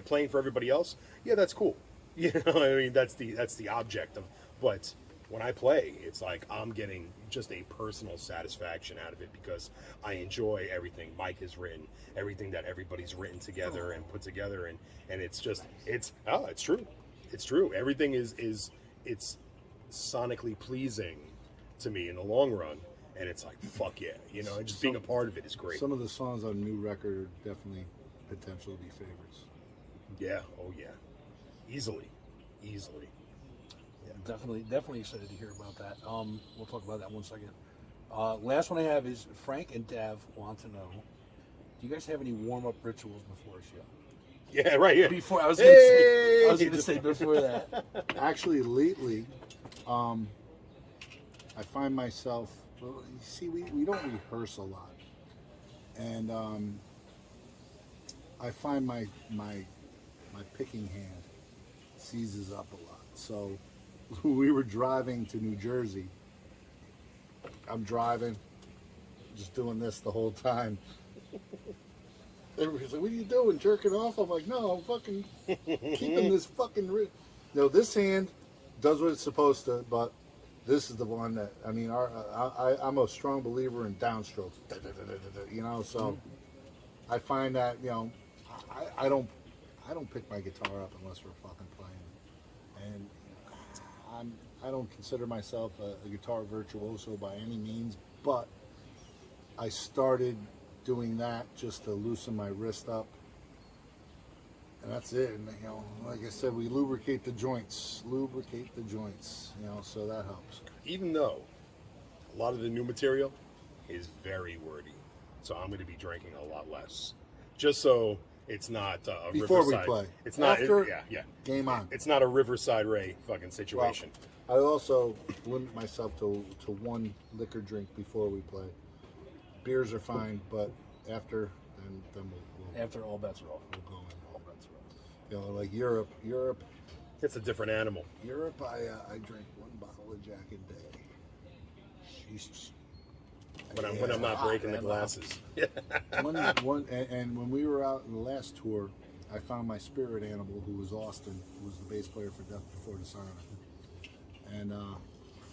Playing for everybody else, yeah, that's cool. I mean, that's the object of. But when I play, it's like I'm getting just a personal satisfaction out of it because I enjoy everything Mike has written, everything that everybody's written together and put together, and it's just it's true. Everything is it's sonically pleasing to me in the long run. And it's like, fuck yeah, and just being a part of it is great. Some of the songs on New Record are definitely potential to be favorites. Yeah, oh yeah. Easily. Definitely excited to hear about that. We'll talk about that in 1 second. Last one I have is Frank and Dav want to know: do you guys have any warm-up rituals before a show? Yeah, right here. Before I was Hey! going to say before that. Actually, lately, I find myself. Well, you see, we don't rehearse a lot, and I find my picking hand seizes up a lot. So we were driving to New Jersey. I'm driving, just doing this the whole time. Everybody's like, "What are you doing? Jerking off?" I'm like, "No, I'm fucking keeping this fucking." No, this hand does what it's supposed to, but this is the one that I mean. I'm a strong believer in downstrokes. You know, so I find that I don't pick my guitar up unless we're fucking playing, and I don't consider myself a guitar virtuoso by any means, but I started doing that just to loosen my wrist up, and that's it. And like I said, we lubricate the joints, so that helps. Even though a lot of the new material is very wordy, so I'm going to be drinking a lot less, just so it's not a Before we Riverside. play. It's not. After, yeah. Game on. It's not a Riverside Ray fucking situation. I also limit myself to one liquor drink before we play. Beers are fine, but after, then we'll After all bets are off. we'll go in. All bets are off. Like Europe, It's a different animal. I drink one bottle of Jack a day. Jesus. When I'm not breaking the glasses. And when we were out in the last tour, I found my spirit animal, who was Austin, who was the bass player for Death Before Dishonor. And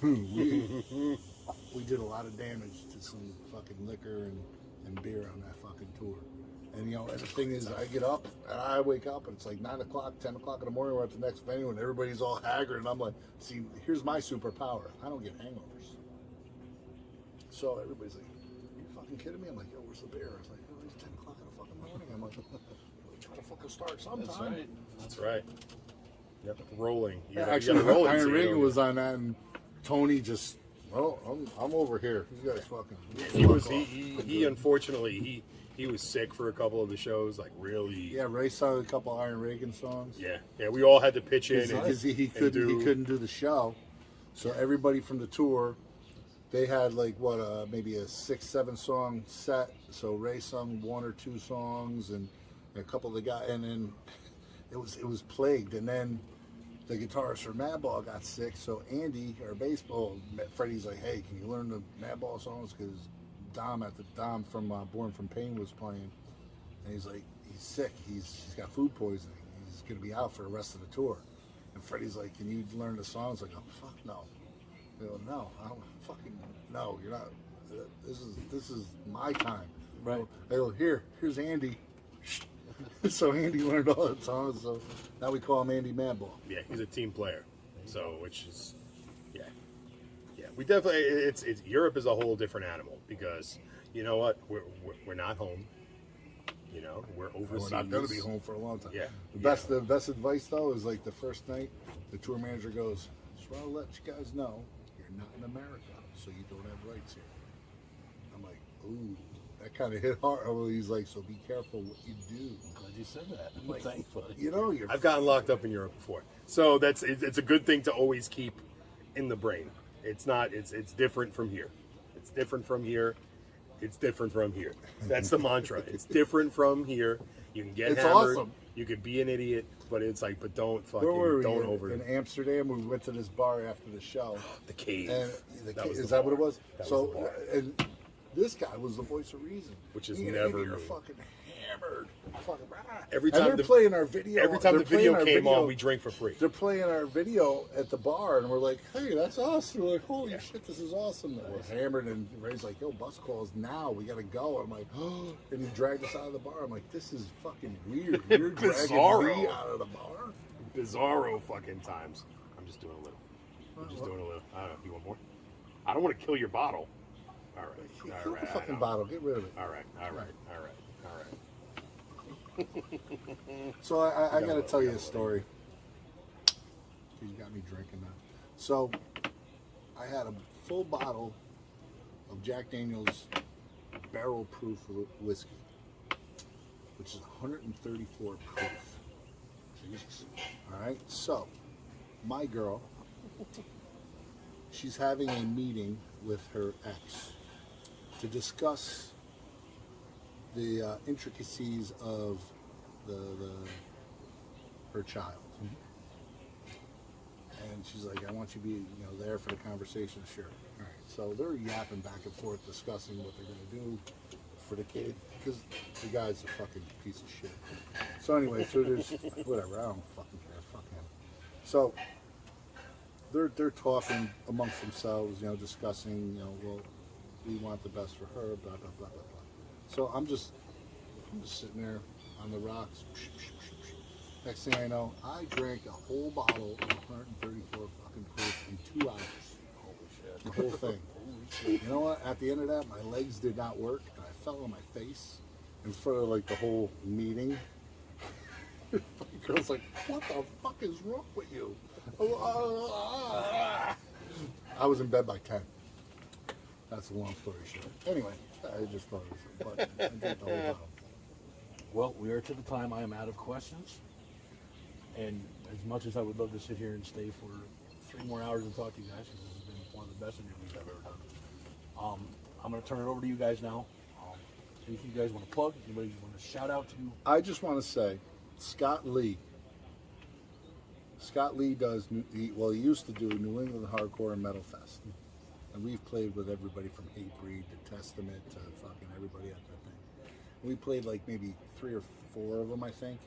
we did a lot of damage to some fucking liquor and beer on that fucking tour. And and the thing is, I get up and I wake up and it's like 9 o'clock, 10 o'clock in the morning. We're at the next venue and everybody's all haggard, and I'm like, see, here's my superpower: I don't get hangovers. So everybody's like, "Are you fucking kidding me?" I'm like, "Yo, where's the beer?" I was like, "Oh, it's 10 o'clock in the fucking morning." I'm like, "Try to fucking start sometime." That's right. Yep. Rolling. You Actually, gotta roll it, Iron so you Reagan don't- was on that, and Tony just, I'm over here. You guys fucking. He unfortunately he was sick for a couple of the shows, like really. Yeah, Ray sung a couple Iron Reagan songs. Yeah. We all had to pitch in Because he and couldn't do the show, so everybody from the tour, they had like maybe a 6-7 song set. So Ray sung 1 or 2 songs, and a couple of the guys, and then it was plagued, and then the guitarist for Madball got sick. So Andy, our bass player, Freddie's like, "Hey, can you learn the Madball songs?" Because Dom from Born from Pain was playing, and he's like, he's sick. He's got food poisoning. He's gonna be out for the rest of the tour. And Freddie's like, "Can you learn the songs?" Like, "Oh fuck no." They go, "No, I don't fucking no. You're not. This is my time." Right. I go, here's Andy. So Andy learned all the songs. So now we call him Andy Madball. Yeah, he's a team player. So which is yeah. We definitely it's Europe is a whole different animal, because you know what, we're not home. We're overseas. We're not gonna be home for a long time. Yeah. The best advice though is like the first night, the tour manager goes, "Just want to let you guys know, you're not in America, so you don't have rights here." I'm like, ooh, that kind of hit hard. Well, he's like, "So be careful what you do." Glad you said that. Like, Thanks, buddy. You're. I've gotten locked up in Europe before, so it's a good thing to always keep in the brain. It's different from here. It's different from here. It's different from here. That's the mantra. It's different from here. You can get It's hammered. awesome. You could be an idiot, but it's like, but don't Where were we? don't over In Amsterdam. We went to this bar after the show. the cave. And was is the that what it bar. was? That So, was the bar. and this guy was the voice of reason. Which is Me and never Andy are me. fucking hammered. Fucking, Every and time they're the- playing our video. Every time they're the playing video our came video- on, we drink for free. They're playing our video at the bar, and we're like, "Hey, that's us." We're like, "Holy shit, this is awesome!" And we're hammered, and Ray's like, "Yo, bus calls now. We gotta go." I'm like, "Oh!" And he dragged us out of the bar. I'm like, "This is fucking weird. You're dragging Bizarro. me out of the bar." Bizarro fucking times. I'm just doing a little. I don't know. You want more? I don't want to kill your bottle. All right. Kill the I fucking know. bottle. Get rid of it. All right. So I got to tell you a story. You got me drinking now. So, I had a full bottle of Jack Daniel's barrel proof whiskey, which is 134 proof. Jesus. All right. So, my girl, she's having a meeting with her ex to discuss the intricacies of her child. And she's like, I want you to be, there for the conversation. Sure. All right. So they're yapping back and forth, discussing what they're going to do for the kid, because the guy's a fucking piece of shit. So anyway, so there's whatever. I don't fucking care. Fuck him. So they're talking amongst themselves, discussing, well, we want the best for her, blah blah blah blah blah. So I'm just sitting there on the rocks. Next thing I know, I drank a whole bottle of 134 fucking proof in 2 hours. Holy shit. The whole thing. You know what? At the end of that, my legs did not work, and I fell on my face in front of like the whole meeting. The girl's like, "What the fuck is wrong with you?" I was in bed by 10. That's a long story short. Anyway, I just thought it was, but I drank the whole bottle. Well, we are to the time I am out of questions. And as much as I would love to sit here and stay for 3 more hours and talk to you guys, because this has been one of the best interviews I've ever done, I'm going to turn it over to you guys now. Anything you guys want to plug? Anybody you want to shout out to? I just want to say, Scott Lee. Scott Lee does, he used to do New England Hardcore and Metal Fest. And we've played with everybody from Hatebreed to Testament to fucking everybody at that thing. We played like maybe 3 or 4 of them, I think.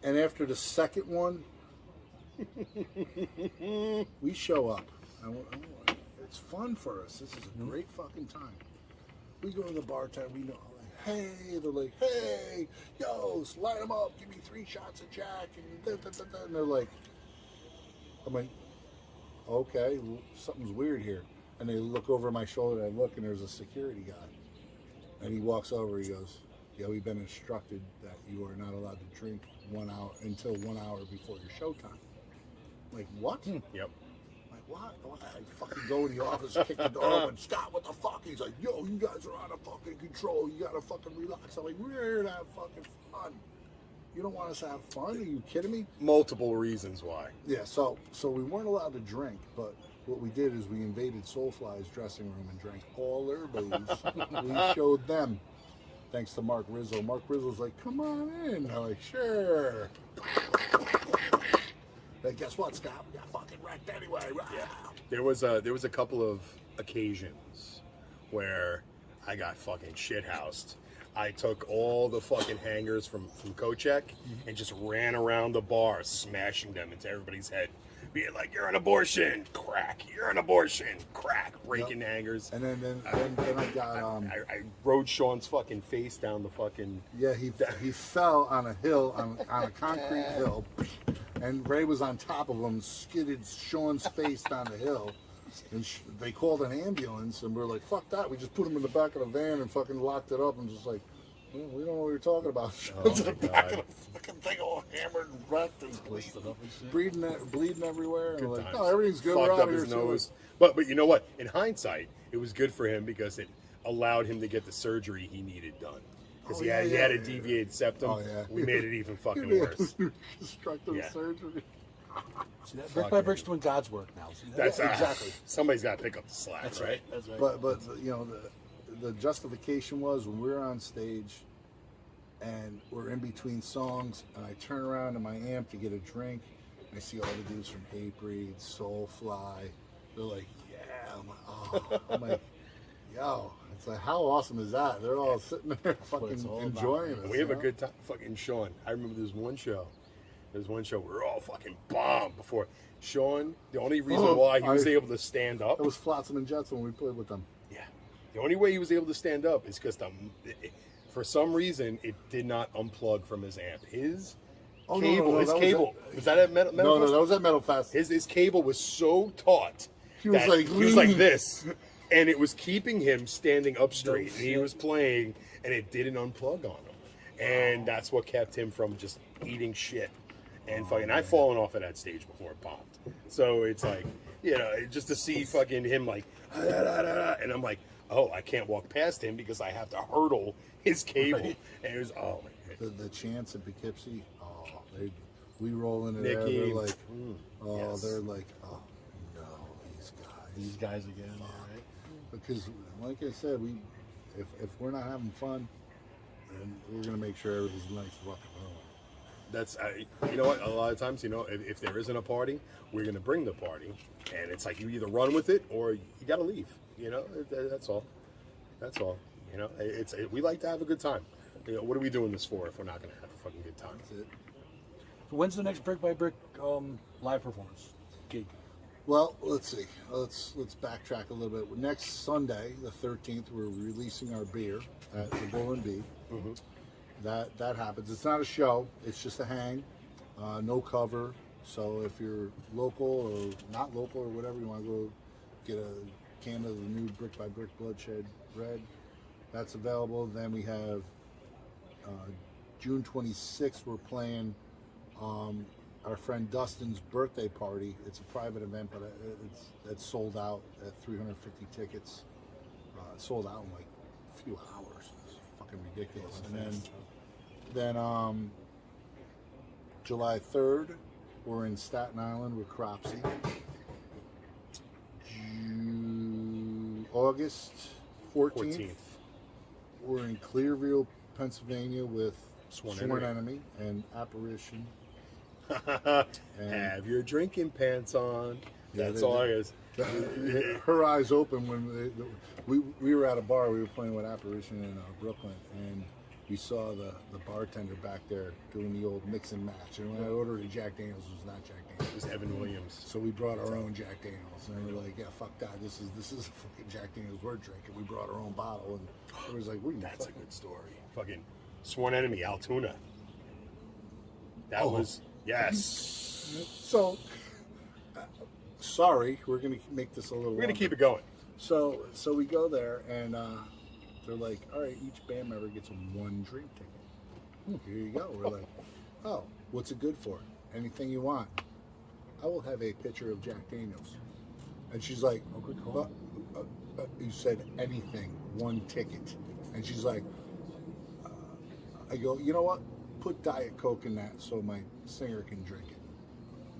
And after the second one, we show up. It's fun for us. This is a great fucking time. We go to the bartender, we know, like, hey, they're like, hey, yo, line them up, give me 3 shots of Jack, and da, da, da, da. And they're like, I'm like, okay, something's weird here. And they look over my shoulder, and I look, and there's a security guy. And he walks over, he goes, yeah, we've been instructed that you are not allowed to drink 1 hour until 1 hour before your showtime. I'm like, what? Yep. Like, what? I fucking go in the office, kick the door open. Scott, what the fuck? He's like, yo, you guys are out of fucking control. You gotta fucking relax. I'm like, we're here to have fucking fun. You don't want us to have fun? Are you kidding me? Multiple reasons why. Yeah, so we weren't allowed to drink, but what we did is we invaded Soulfly's dressing room and drank all their booze. We showed them. Thanks to Mark Rizzo. Mark Rizzo's like, come on in. I'm like, sure. Like, guess what, Scott? We got fucking wrecked anyway. Yeah. There was a couple of occasions where I got fucking shithoused. I took all the fucking hangers from Kochek and just ran around the bar, smashing them into everybody's head. Being like, you're an abortion, crack. You're an abortion, crack. Breaking hangers. And then I got I rode Sean's fucking face down the fucking. yeah, he fell on a hill on a concrete hill, and Ray was on top of him, skidded Sean's face down the hill, and they called an ambulance, and we were like, fuck that. We just put him in the back of the van and fucking locked it up, and just like, well, we don't know what you're talking about. Oh It's my the back God. of the fucking thing all hammered and wrecked and Twisted up and shit. bleeding everywhere. And Good we're like, times. no, everything's good. Fucked We're out up of here. his soon. nose. But you know what? In hindsight, it was good for him because it allowed him to get the surgery he needed done. Because Oh, he yeah, had yeah. a deviated septum. Oh, yeah. We made it even fucking Yeah, worse. Destructive Yeah. surgery. See, that brick by brick's doing God's work now. See that? That's exactly. Somebody's got to pick up the slack, That's right? right. That's right. But the justification was when we were on stage and we're in between songs and I turn around to my amp to get a drink. I see all the dudes from Hatebreed, Soulfly. They're like, yeah. I'm like, oh. I'm like, yo. It's like, how awesome is that? They're all sitting there what fucking it's all about. enjoying it. We have a good time. Fucking Sean. I remember there's one show we were all fucking bombed before. Sean, the only reason why he was able to stand up. It was Flotsam and Jetsam when we played with them. Yeah. The only way he was able to stand up is because for some reason it did not unplug from his amp. His cable, was that at Metal No, Fest? that was at Metal Fest. His cable was so taut He was that like, he was like this, and it was keeping him standing up straight. And he was playing, and it didn't unplug on him, and that's what kept him from just eating shit. And fucking, I've fallen off of that stage before it popped. So it's like, you know, just to see fucking him like, and I'm like, oh, I can't walk past him because I have to hurdle his cable. Right. And it was, oh my God. The chants in Poughkeepsie, we roll into there, Nikki, they're like, yes. they're like, oh no, these guys. These guys again, right? Because, like I said, if we're not having fun, then we're gonna make sure everybody's nice rock and roll. That's, you know what, a lot of times, you know, if there isn't a party, we're going to bring the party. And it's like you either run with it or you got to leave. You know, that's all. That's all. You know, we like to have a good time. You know, what are we doing this for if we're not going to have a fucking good time? That's it. So when's the next Brick by Brick live performance gig? Well, let's see. Let's backtrack a little bit. Next Sunday, the 13th, we're releasing our beer at the Bull and Bee. Mm-hmm. That happens. It's not a show. It's just a hang. No cover. So if you're local or not local or whatever, you want to go get a can of the new Brick by Brick Bloodshed Red, that's available. Then we have June 26th, we're playing our friend Dustin's birthday party. It's a private event, but it's sold out at 350 tickets. Sold out in like a few hours. It's fucking ridiculous. And then July 3rd, we're in Staten Island with Cropsy. August 14th, we're in Clearville, Pennsylvania with Sworn Enemy and Apparition. Have your drinking pants on. Yeah, That's all I is. Her eyes open when we were at a bar. We were playing with Apparition in Brooklyn, and we saw the bartender back there doing the old mix and match. And when I ordered a Jack Daniels, it was not Jack Daniels. It was Evan Williams. So we brought our own Jack Daniels, and we're like, yeah, fuck that. This is a fucking Jack Daniels we're drinking. We brought our own bottle, and it was like, That's a good story. Fucking Sworn Enemy, Altoona. That was, yes. So, sorry, we're gonna make this a little. We're going to keep it going. So we go there, and they're like, all right, each band member gets a one drink ticket. Here you go. We're like, oh, what's it good for? Anything you want. I will have a pitcher of Jack Daniels. And she's like, Oh, good call. You said anything, one ticket. And she's like, I go, you know what? Put Diet Coke in that so my singer can drink it.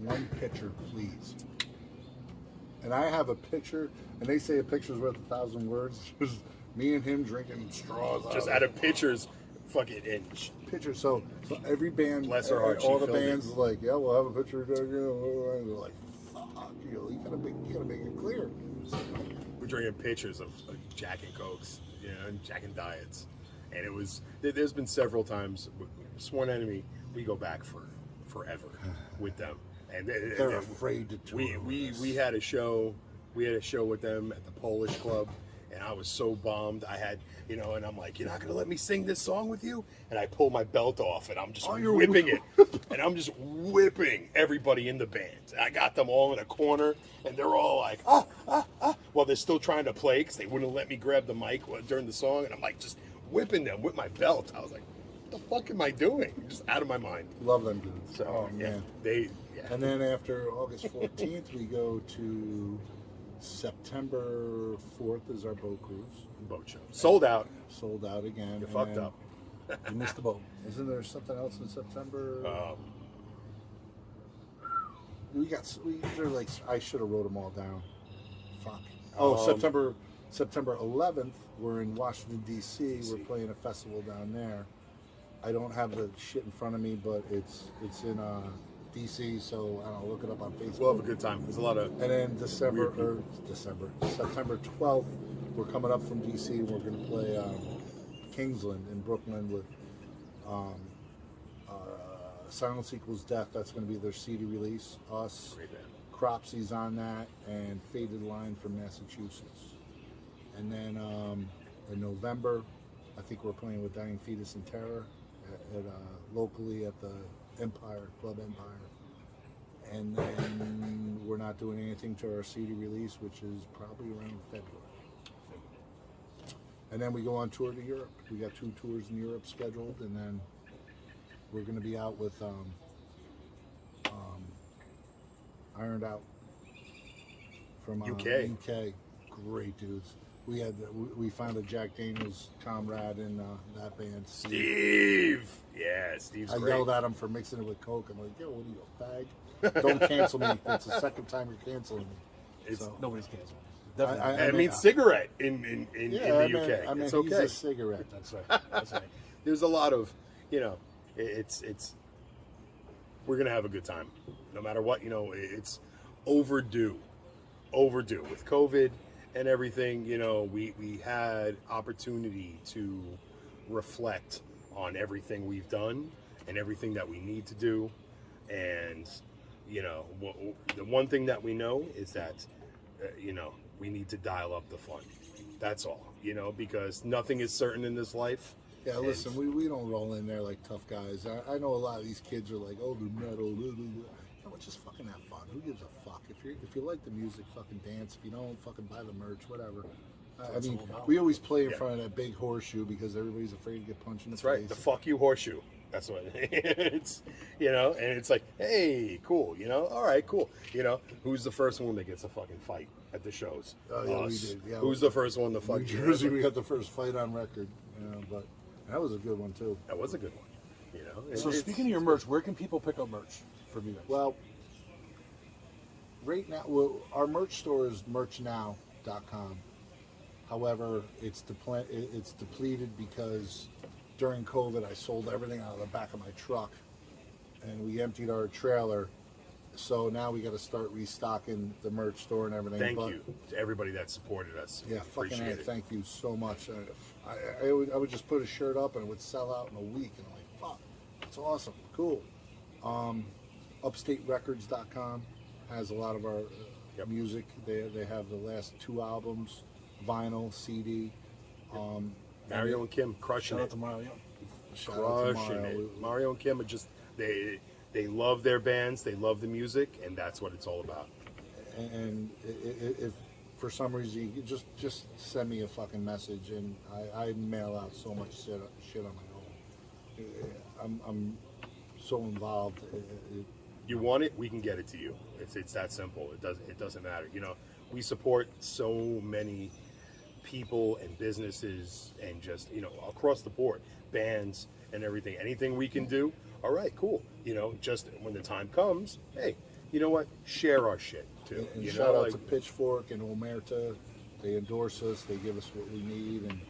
One pitcher, please. And I have a picture, and they say a picture's worth 1,000 words. Just me and him drinking straws. Just out of pictures, fucking inch. Picture. So every band, Bless her heart, all she the filmed bands it. is like, yeah, we'll have a picture. And they're like, fuck, you gotta make it clear. We're drinking pictures of Jack and Cokes, you know, and Jack and Diets. And it was, there's been several times, Sworn Enemy, we go back for forever with them. And They're afraid to tour. We had a show with them at the Polish Club, and I was so bummed. I had, you know, and I'm like, you're not gonna let me sing this song with you? And I pull my belt off, and I'm just whipping it, and I'm just whipping everybody in the band. I got them all in a corner, and they're all like, while they're still trying to play because they wouldn't let me grab the mic during the song, and I'm like just whipping them with my belt. I was like, what the fuck am I doing? Just out of my mind. Love them dudes. So man. Yeah. And then after August 14th, we go to September 4th is our boat cruise. Boat show sold out. Sold out again. You And fucked then- up. You missed the boat. Isn't there something else in September? Um, They're like, I should have wrote them all down. Fuck. Oh, September 11th, we're in Washington, D.C. We're playing a festival down there. I don't have the shit in front of me, but it's in D.C., so I don't know, look it up on Facebook. We'll have a good time. There's a lot of. And then September 12th, we're coming up from DC and we're going to play Kingsland in Brooklyn with Silence Equals Death. That's going to be their CD release. Us, Great band. Cropsy's on that, and Faded Line from Massachusetts. And then in November, I think we're playing with Dying Fetus and Terror at locally at the Club Empire. And then we're not doing anything to our CD release, which is probably around February. And then we go on tour to Europe. We got 2 tours in Europe scheduled, and then we're going to be out with Ironed Out from UK. UK. Great dudes. We found a Jack Daniels comrade in that band. Steve. Yeah, Steve's I great. yelled at him for mixing it with Coke. I'm like, yo, what are you, a fag? Don't cancel me. That's the second time you're canceling me. It's- So, Nobody's canceled. Definitely. I mean, cigarette in the UK. I mean, it's he's okay. a cigarette. That's right. That's right. There's a lot of, it's we're gonna have a good time, no matter what. It's overdue with COVID and everything. We had opportunity to reflect on everything we've done and everything that we need to do, and the one thing that we know is that we need to dial up the fun. That's all, because nothing is certain in this life. Yeah, listen, we don't roll in there like tough guys. I know a lot of these kids are like, oh, they're metal. Blah, blah, blah. No, just fucking have fun. Who gives a fuck? If you like the music, fucking dance. If you don't, fucking buy the merch, whatever. I mean, we always play in front of that big horseshoe because everybody's afraid to get punched in the That's face. right. The fuck you horseshoe. That's what it's, and it's like, hey, cool, all right, cool. Who's the first one that gets a fucking fight at the shows? Oh, yeah, we Us. did. Yeah, Who's the first one to fuck New you? Jersey, we got the first fight on record. But that was a good one, too. That was a good one. So speaking of your merch, where can people pick up merch from you guys? Well, right now, our merch store is merchnow.com. However, it's depleted because during COVID, I sold everything out of the back of my truck, and we emptied our trailer. So now we got to start restocking the merch store and everything. Thank you to everybody that supported us. Yeah, fucking Appreciate it. thank you so much. I would just put a shirt up and it would sell out in a week, and I'm like, fuck, that's awesome, cool. UpstateRecords.com has a lot of our music. They have the last 2 albums, vinyl, CD. Mario and Kim crushing Shout out it. to Mario. Shout out to Crushing Mario. it. Mario and Kim are just they love their bands, they love the music, and that's what it's all about. And if for some reason you just send me a fucking message, and I mail out so much shit on my own. I'm so involved. You want it, we can get it to you. It's that simple. It doesn't matter. We support so many people and businesses and just across the board, bands and everything. Anything we can do, all right, cool. Just when the time comes, hey, you know what? Share our shit too. And shout out to Pitchfork and Omerta. They endorse us. They give us what we need, and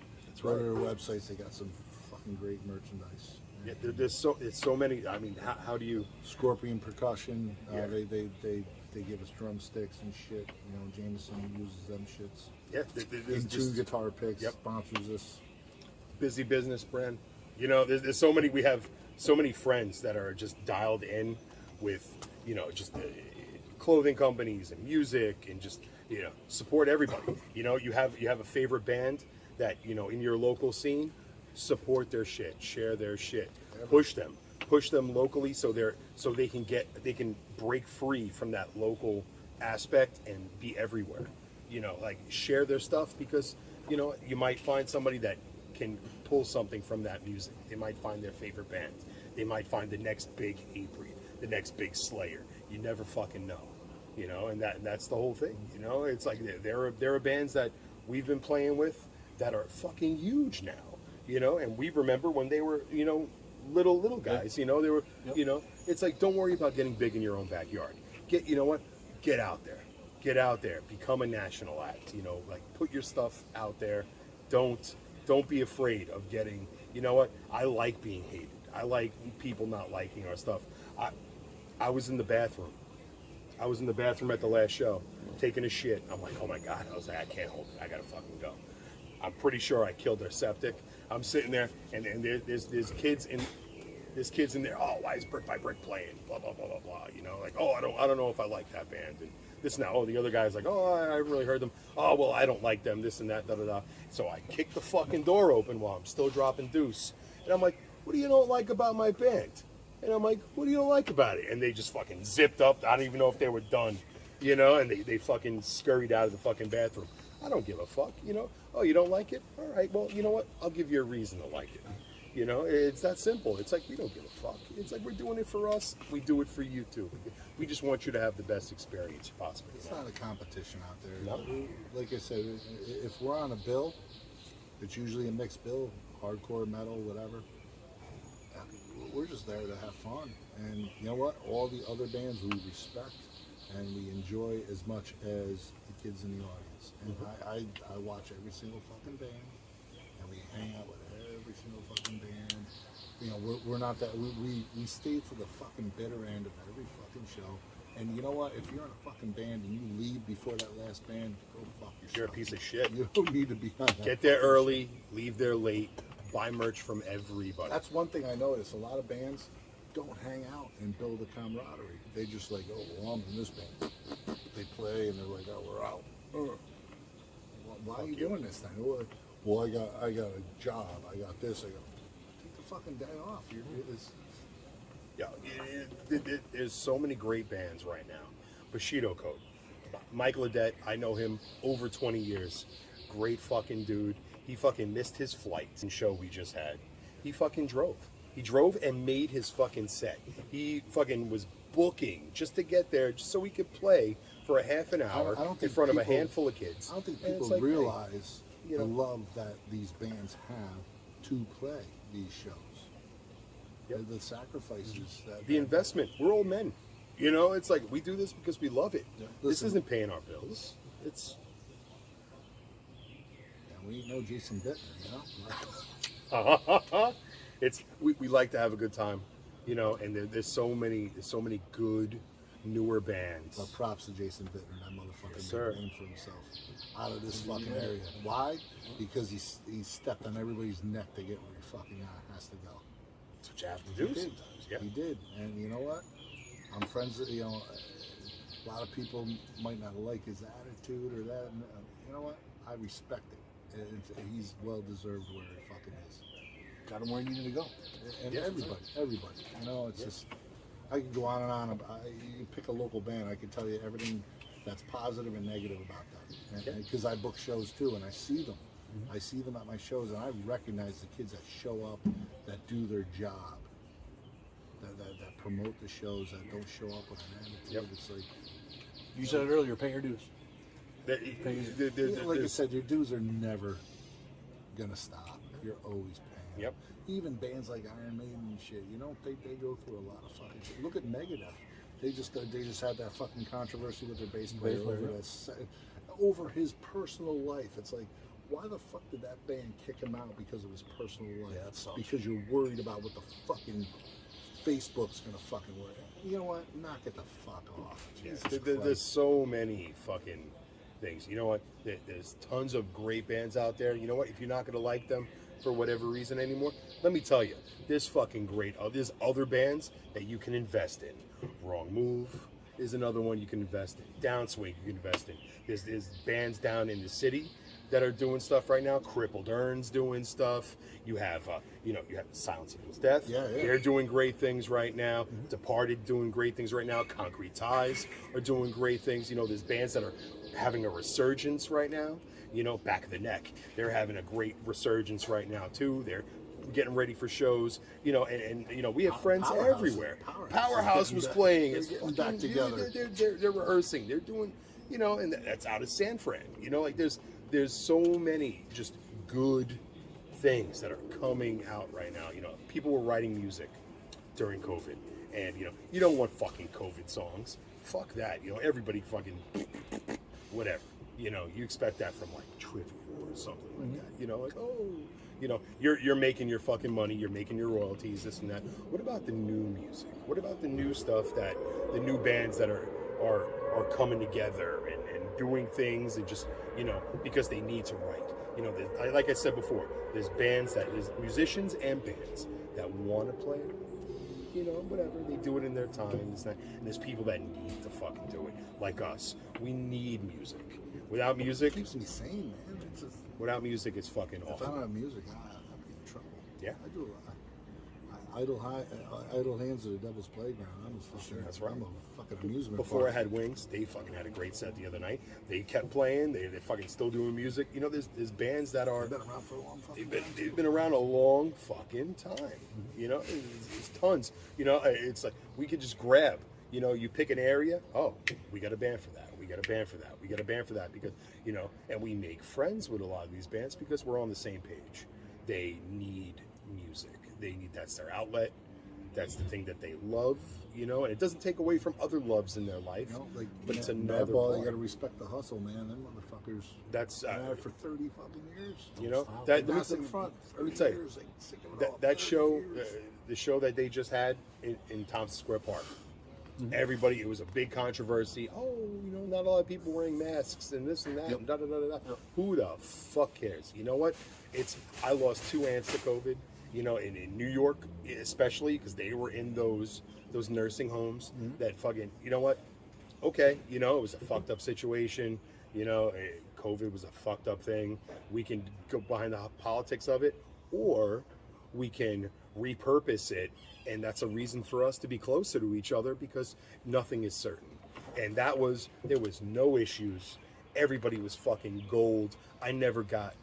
go to their websites. They got some fucking great merchandise. Yeah, there's so many. I mean, how do you? Scorpion Percussion. Yeah. They give us drumsticks and shit. Jameson uses them shits. Yeah, there's In2 just Guitar Picks Yep. sponsors us. busy business brand. There's so many. We have so many friends that are just dialed in with just clothing companies and music and just support everybody. You have a favorite band that in your local scene. Support their shit, share their shit, push them locally so they can break free from that local aspect and be everywhere. Share their stuff because you might find somebody that can pull something from that music. They might find their favorite band. They might find the next big Hatebreed, the next big Slayer. You never fucking know, and that's the whole thing. It's like there are bands that we've been playing with that are fucking huge now. And we remember when they were, little guys, they were, it's like, don't worry about getting big in your own backyard. Get out there, become a national act, put your stuff out there. Don't be afraid of getting, I like being hated. I like people not liking our stuff. I was in the bathroom. At the last show, taking a shit. I'm like, oh my God. I was like, I can't hold it. I gotta fucking go. I'm pretty sure I killed their septic. I'm sitting there, and there's kids in there. Oh, why is Brick by Brick playing? Blah blah blah blah blah. Like, oh, I don't know if I like that band. And this now. Oh, the other guy's like, oh, I haven't really heard them. Oh, well, I don't like them. This and that. Da da da. So I kick the fucking door open while I'm still dropping deuce, and I'm like, what do you don't like about my band? And I'm like, what do you don't like about it? And they just fucking zipped up. I don't even know if they were done, and they fucking scurried out of the fucking bathroom. I don't give a fuck, Oh, you don't like it? All right, well, you know what? I'll give you a reason to like it. You know, it's that simple. It's like we don't give a fuck. It's like we're doing it for us. We do it for you too. We just want you to have the best experience you possibly It's can. not a competition out there. No. Like I said, if we're on a bill, it's usually a mixed bill, hardcore, metal, whatever. We're just there to have fun. And you know what? All the other bands we respect and we enjoy as much as the kids in the audience. And I watch every single fucking band, and we hang out with every single fucking band. You know, we're not that, we stay for the fucking bitter end of every fucking show. And you know what? If you're in a fucking band and you leave before that last band, go fuck yourself. You're a piece of shit. You don't need to be on that. Get there fucking early, shit. leave there late, buy merch from everybody. That's one thing I noticed. A lot of bands don't hang out and build a camaraderie. They just like, oh, well, I'm in this band. They play and they're like, oh, we're out. Why are you doing this thing? Well, I got a job. I got this. I got. Take the fucking day off. Yeah, there's so many great bands right now. Bushido Code, Michael Adet, I know him over 20 years. Great fucking dude. He fucking missed his flight and show we just had. He fucking drove. He drove and made his fucking set. He fucking was booking just to get there, just so he could play for a half an hour I don't in think front of a people- handful of kids. I don't think And it's people like, hey, realize you the know. love that these bands have to play these shows. Yep. The sacrifices that the investment. We're old men. You know, it's like we do this because we love it. Yeah. This Listen. isn't paying our bills. It's And we ain't no Jason Bittner, you know. it's we like to have a good time, you know. And there's so many good newer bands. But props to Jason Bittner, that motherfucker Sir. made a name for himself out of this fucking area. Why? Because he stepped on everybody's neck to get where he fucking has to go. That's what you have to do He did. sometimes. Yeah. He did. And you know what? I'm friends with, you know, a lot of people might not like his attitude or that. And, you know what? I respect it. He's well deserved where he fucking is. Got him where he needed to go. And Yeah, everybody. You know, it's just, I could go on and on. You pick a local band, I can tell you everything that's positive and negative about them. Because I book shows too, and I see them. I see them at my shows, and I recognize the kids that show up, that do their job, that promote the shows, that don't show up with an attitude. Yep. It's like, You said it earlier, pay your dues. like I said, your dues are never gonna stop. You're always paying. Yep. Even bands like Iron Maiden and shit, you know, they go through a lot of fucking shit. Look at Megadeth. They just had that fucking controversy with their bass player over his personal life. It's like, why the fuck did that band kick him out because of his personal life? Yeah, that sucks. Because you're worried about what the fucking Facebook's gonna fucking worry. You know what? Knock it the fuck off. Jesus There's Christ. so many fucking things. You know what? There's tons of great bands out there. You know what? If you're not gonna like them for whatever reason anymore, let me tell you, there's fucking great. There's other bands that you can invest in. Wrong Move is another one you can invest in. Downswing you can invest in. There's bands down in the city that are doing stuff right now. Crippled Urns doing stuff. You have you have Silence Equals Death. Yeah. They're doing great things right now. Departed doing great things right now. Concrete Ties are doing great things. You know, there's bands that are having a resurgence right now. You know, Back of the Neck, they're having a great resurgence right now too. They're getting ready for shows. You know, and you know, we have friends Powerhouse. everywhere. Powerhouse. Was playing. They're It's getting fucking- back together. They're rehearsing. They're doing. You know, and that's out of San Fran. You know, like there's so many just good things that are coming out right now. You know, people were writing music during COVID, and you don't want fucking COVID songs. Fuck that. You know, everybody fucking whatever. You know, you expect that from like Trivial or something like that. You know, like you're making your fucking money, you're making your royalties, this and that. What about the new music? What about the new stuff that the new bands that are coming together and doing things and just because they need to write. You know, like I said before, there's musicians and bands that want to play. You know, whatever, they do it in their time. And there's people that need to fucking do it, like us. We need music. Without music, It keeps me sane, man. It's just, without music, it's fucking if I awful. don't have music, I'd be in trouble. Yeah. I do a lot. idle hands are the devil's playground. That's right. I'm a fucking amusement Before park. I had Wings, they fucking had a great set the other night. They kept playing. They're fucking still doing music. You know, there's bands that are They've been around for a long fucking time. they've been around a long fucking time. You know, it's tons. You know, it's like we could just grab. You know, you pick an area. Oh, we got a band for that. We got a band for that. We got a band for that because you know, and we make friends with a lot of these bands because we're on the same page. They need music. That's their outlet. That's the thing that they love, you know, and it doesn't take away from other loves in their life. You know, like, but it's man, another Madball, part. you gotta respect the hustle, man. Them motherfuckers That's been at it for 30 fucking years. you know That, that that's in front. let me 30 tell you, years, like, sick of it all, that 30 show, years. the show that they just had in Thompson Square Park. Everybody, it was a big controversy. Oh, you know, not a lot of people wearing masks and this and that. Yep. And da, da, da, da, da. Who the fuck cares? You know what? I lost 2 aunts to COVID. You know, in New York, especially because they were in those nursing homes that fucking. You know what? Okay, you know, it was a fucked up situation. You know, COVID was a fucked up thing. We can go behind the politics of it, or we can repurpose it, and that's a reason for us to be closer to each other because nothing is certain. And there was no issues. Everybody was fucking gold. I never got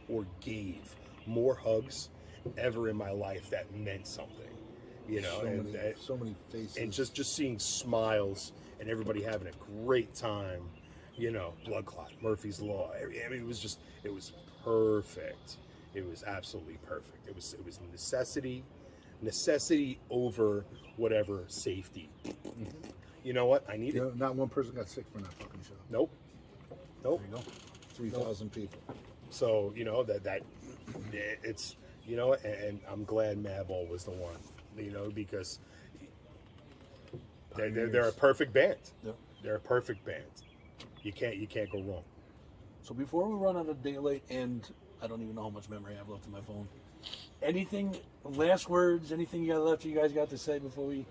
or gave more hugs ever in my life that meant something. You know, so many faces. and just seeing smiles and everybody having a great time, you know, blood clot, Murphy's Law. I mean, it was perfect. It was absolutely perfect. It was necessity over whatever safety. You know what? I need You know, it. not one person got sick from that fucking show. Nope. There you go. 3,000 people. So you know that it's you know, and I'm glad Madball was the one. You know, because they're a perfect band. Yep. They're a perfect band. You can't go wrong. So before we run out of daylight, and I don't even know how much memory I have left in my phone. Anything, last words, anything you guys got to say before we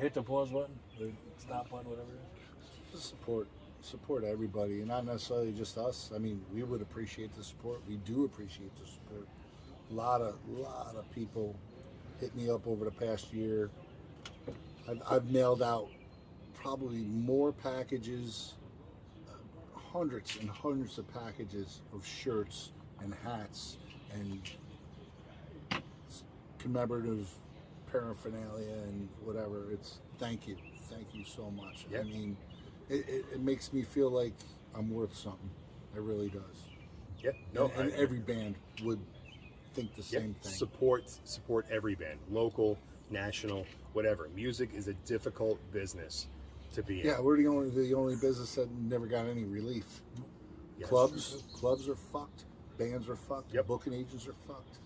hit the pause button, or stop button, whatever it is? Just support everybody, and not necessarily just us. I mean, we would appreciate the support. We do appreciate the support. A lot of people hit me up over the past year. I've mailed out probably more packages, hundreds and hundreds of packages of shirts and hats and commemorative paraphernalia and whatever. It's thank you so much. Yeah. I mean, it makes me feel like I'm worth something. It really does. Yeah. No. and every band would think the same thing. Support every band, local, national, whatever. Music is a difficult business to be in. Yeah, we're the only business that never got any relief. Yes. Clubs are fucked. Bands are fucked. Yep. Booking agents are fucked.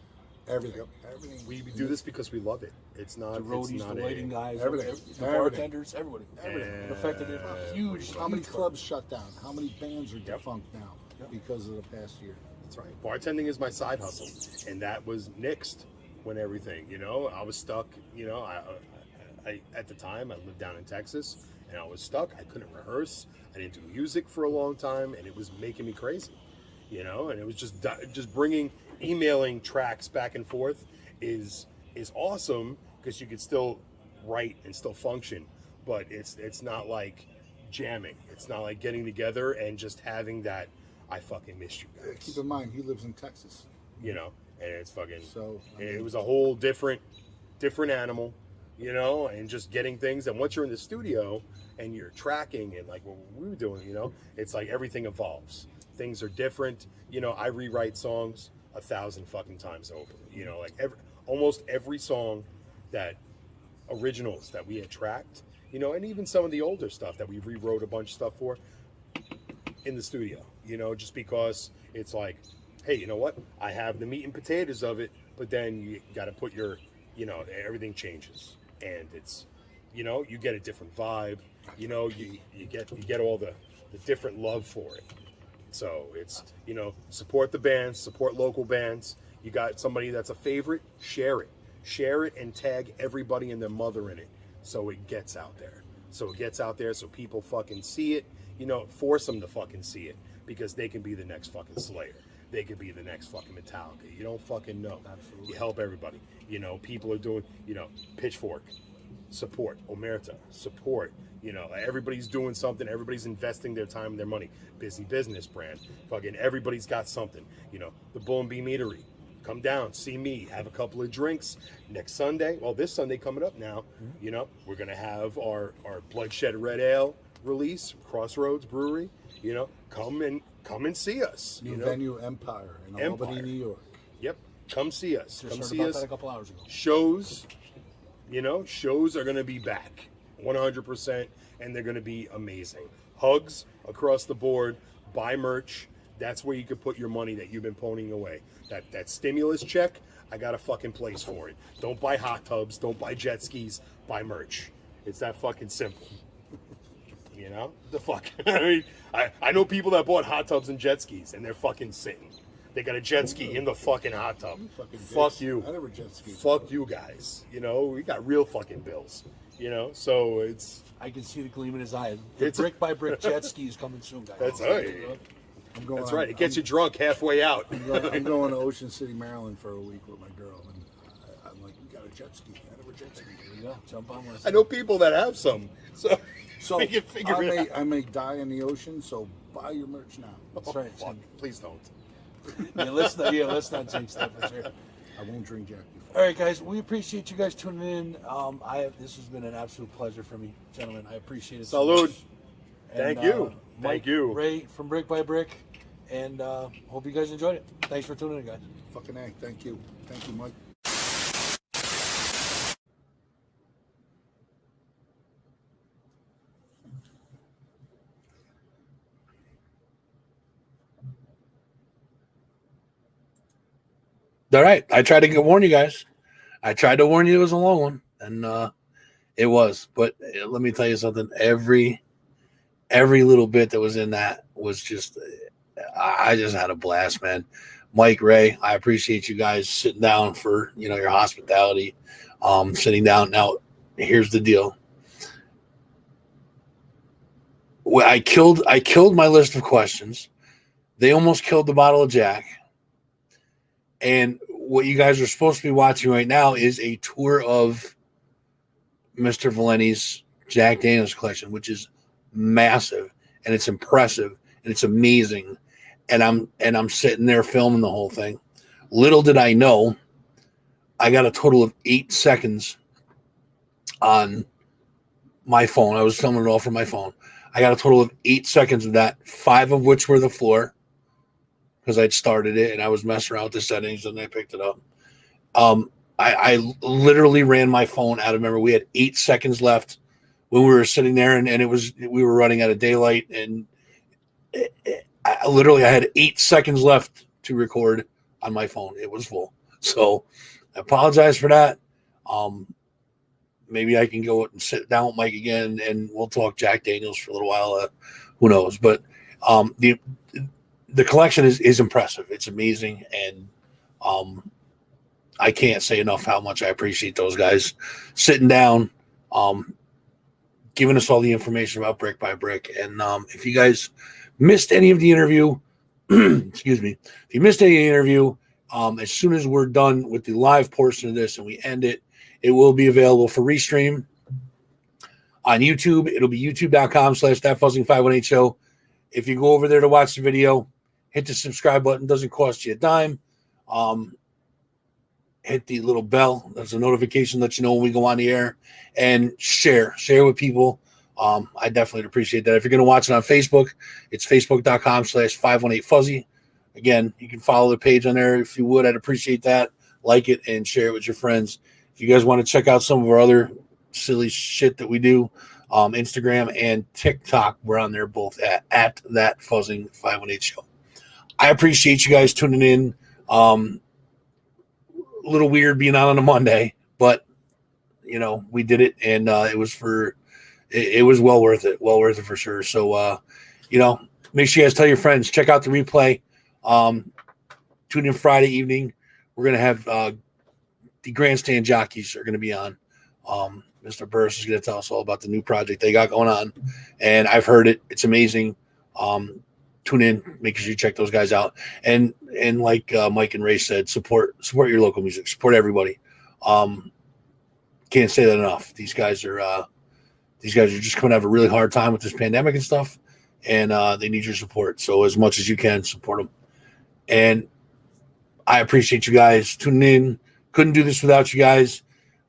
Everything. Everything. We do this because we love it. It's not. The roadies, it's not the lighting guys, everything. the Everything. bartenders, everybody. Everything. It affected it huge. How many clubs shut down? How many bands are defunct now because of the past year? That's right. Bartending is my side hustle, and that was nixed when everything. You know, I was stuck. You know, I at the time I lived down in Texas, and I was stuck. I couldn't rehearse. I didn't do music for a long time, and it was making me crazy. You know, and it was just emailing tracks back and forth is awesome because you could still write and still function, but it's not like jamming. It's not like getting together and just having that. I fucking missed you guys. Keep in mind, he lives in Texas. You know, and it's fucking. So I mean, It was a whole different animal, you know, and just getting things. And once you're in the studio and you're tracking and like what we were doing, you know, it's like everything evolves. Things are different. You know, I rewrite songs 1,000 fucking times over. You know, like almost every song that originals that we had tracked, you know, and even some of the older stuff that we rewrote a bunch of stuff for in the studio, you know, just because it's like, hey, you know what? I have the meat and potatoes of it, but then you got to put your, you know, everything changes, and it's, you know, you get a different vibe, you know, you get all the different love for it. So it's, you know, support the bands, support local bands. You got somebody that's a favorite, share it, and tag everybody and their mother in it, so it gets out there. So people fucking see it. You know, force them to fucking see it because they can be the next fucking Slayer. they could be the next fucking Metallica. You don't fucking know. Absolutely. You help everybody. You know, people are doing, you know, Pitchfork, support, Omerta, support. You know, everybody's doing something. Everybody's investing their time and their money. Busy Business brand. Fucking everybody's got something. You know, the Bull and Beam Eatery. Come down, see me, have a couple of drinks. Next Sunday, well, this Sunday coming up now, you know, we're going to have our Bloodshed Red Ale release, Crossroads Brewery. You know, come and see us. New You know? venue Empire in Albany, New York. Yep. Come see us. Just Come heard see about us. that a couple hours ago. Shows, you know, shows are going to be back 100%, and they're going to be amazing. Hugs across the board, buy merch. That's where you could put your money that you've been ponying away. That stimulus check, I got a fucking place for it. Don't buy hot tubs, don't buy jet skis, buy merch. It's that fucking simple. You know? The fuck? I mean, I know people that bought hot tubs and jet skis, and they're fucking sitting. They got a jet ski in the fucking hot tub. Fucking Fuck dicks. you. I never jet skied. Fuck you guys. You know, we got real fucking bills. You know, so it's I can see the gleam in his eye. The It's- brick by brick jet ski is coming soon, guys. that's right. I'm going That's on- right. It gets you drunk halfway out. I'm going to Ocean City, Maryland for a week with my girl, and I'm like, we got a jet ski. I never jet ski. There you go. Jump on one. I know people that have some, so So we can figure I it out. may die in the ocean, so buy your merch now. That's right. Fuck, please don't. Let's not jinx that for sure. I won't drink Jack before. All right, guys. We appreciate you guys tuning in. This has been an absolute pleasure for me, gentlemen. I appreciate it. Salud. So much. Thank you. Mike, Thank you. Ray from Brick by Brick, and hope you guys enjoyed it. Thanks for tuning in, guys. Fucking A. Thank you. Thank you, Mike. All right. I tried to warn you guys. I tried to warn you it was a long one, and it was. But let me tell you something. Every little bit that was in that was just, I just had a blast, man. Mike, Ray, I appreciate you guys sitting down for, you know, your hospitality, sitting down. Now, here's the deal. I killed my list of questions. They almost killed the bottle of Jack. And what you guys are supposed to be watching right now is a tour of Mr. Valenti's Jack Daniels collection, which is massive and it's impressive and it's amazing. And I'm sitting there filming the whole thing. Little did I know, I got a total of 8 seconds on my phone. I was filming it all from my phone. I got a total of 8 seconds of that, 5 of which were the floor, because I'd started it and I was messing around with the settings and I picked it up. I literally ran my phone out of memory. We had 8 seconds left when we were sitting there, and we were running out of daylight, and I had 8 seconds left to record on my phone. It was full. So I apologize for that. Maybe I can go and sit down with Mike again and we'll talk Jack Daniels for a little while. Who knows? But the collection is impressive. It's amazing. And I can't say enough how much I appreciate those guys sitting down, giving us all the information about Brick by Brick. And if you guys missed any of the interview, excuse me, if you missed any of the interview, as soon as we're done with the live portion of this and we end it, it will be available for restream on YouTube. It'll be youtube.com/thatfuzzing518 show. If you go over there to watch the video, hit the subscribe button. Doesn't cost you a dime. Hit the little bell. That's a notification, let you know when we go on the air, and share with people. I definitely appreciate that. If you're going to watch it on Facebook, it's facebook.com/518fuzzy. Again, you can follow the page on there. If you would, I'd appreciate that. Like it and share it with your friends. If you guys want to check out some of our other silly shit that we do, Instagram and TikTok, we're on there both at that Fuzzing 518 show. I appreciate you guys tuning in. A little weird being on a Monday, but you know, we did it, and it was well worth it. Well worth it for sure. So you know, make sure you guys tell your friends, check out the replay. Tune in Friday evening. We're gonna have the grandstand jockeys are going to be on. Mr. Burris is going to tell us all about the new project they got going on, and I've heard it. It's amazing. tune in, make sure you check those guys out. And like Mike and Ray said, support your local music, support everybody. Can't say that enough. These guys are just coming to have a really hard time with this pandemic and stuff, and they need your support. So as much as you can, support them. And I appreciate you guys tuning in. Couldn't do this without you guys.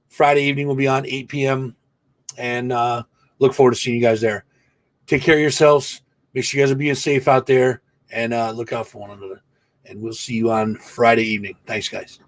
Friday evening will be on 8 p.m. and look forward to seeing you guys there. Take care of yourselves. Make sure you guys are being safe out there, and look out for one another. And we'll see you on Friday evening. Thanks, guys.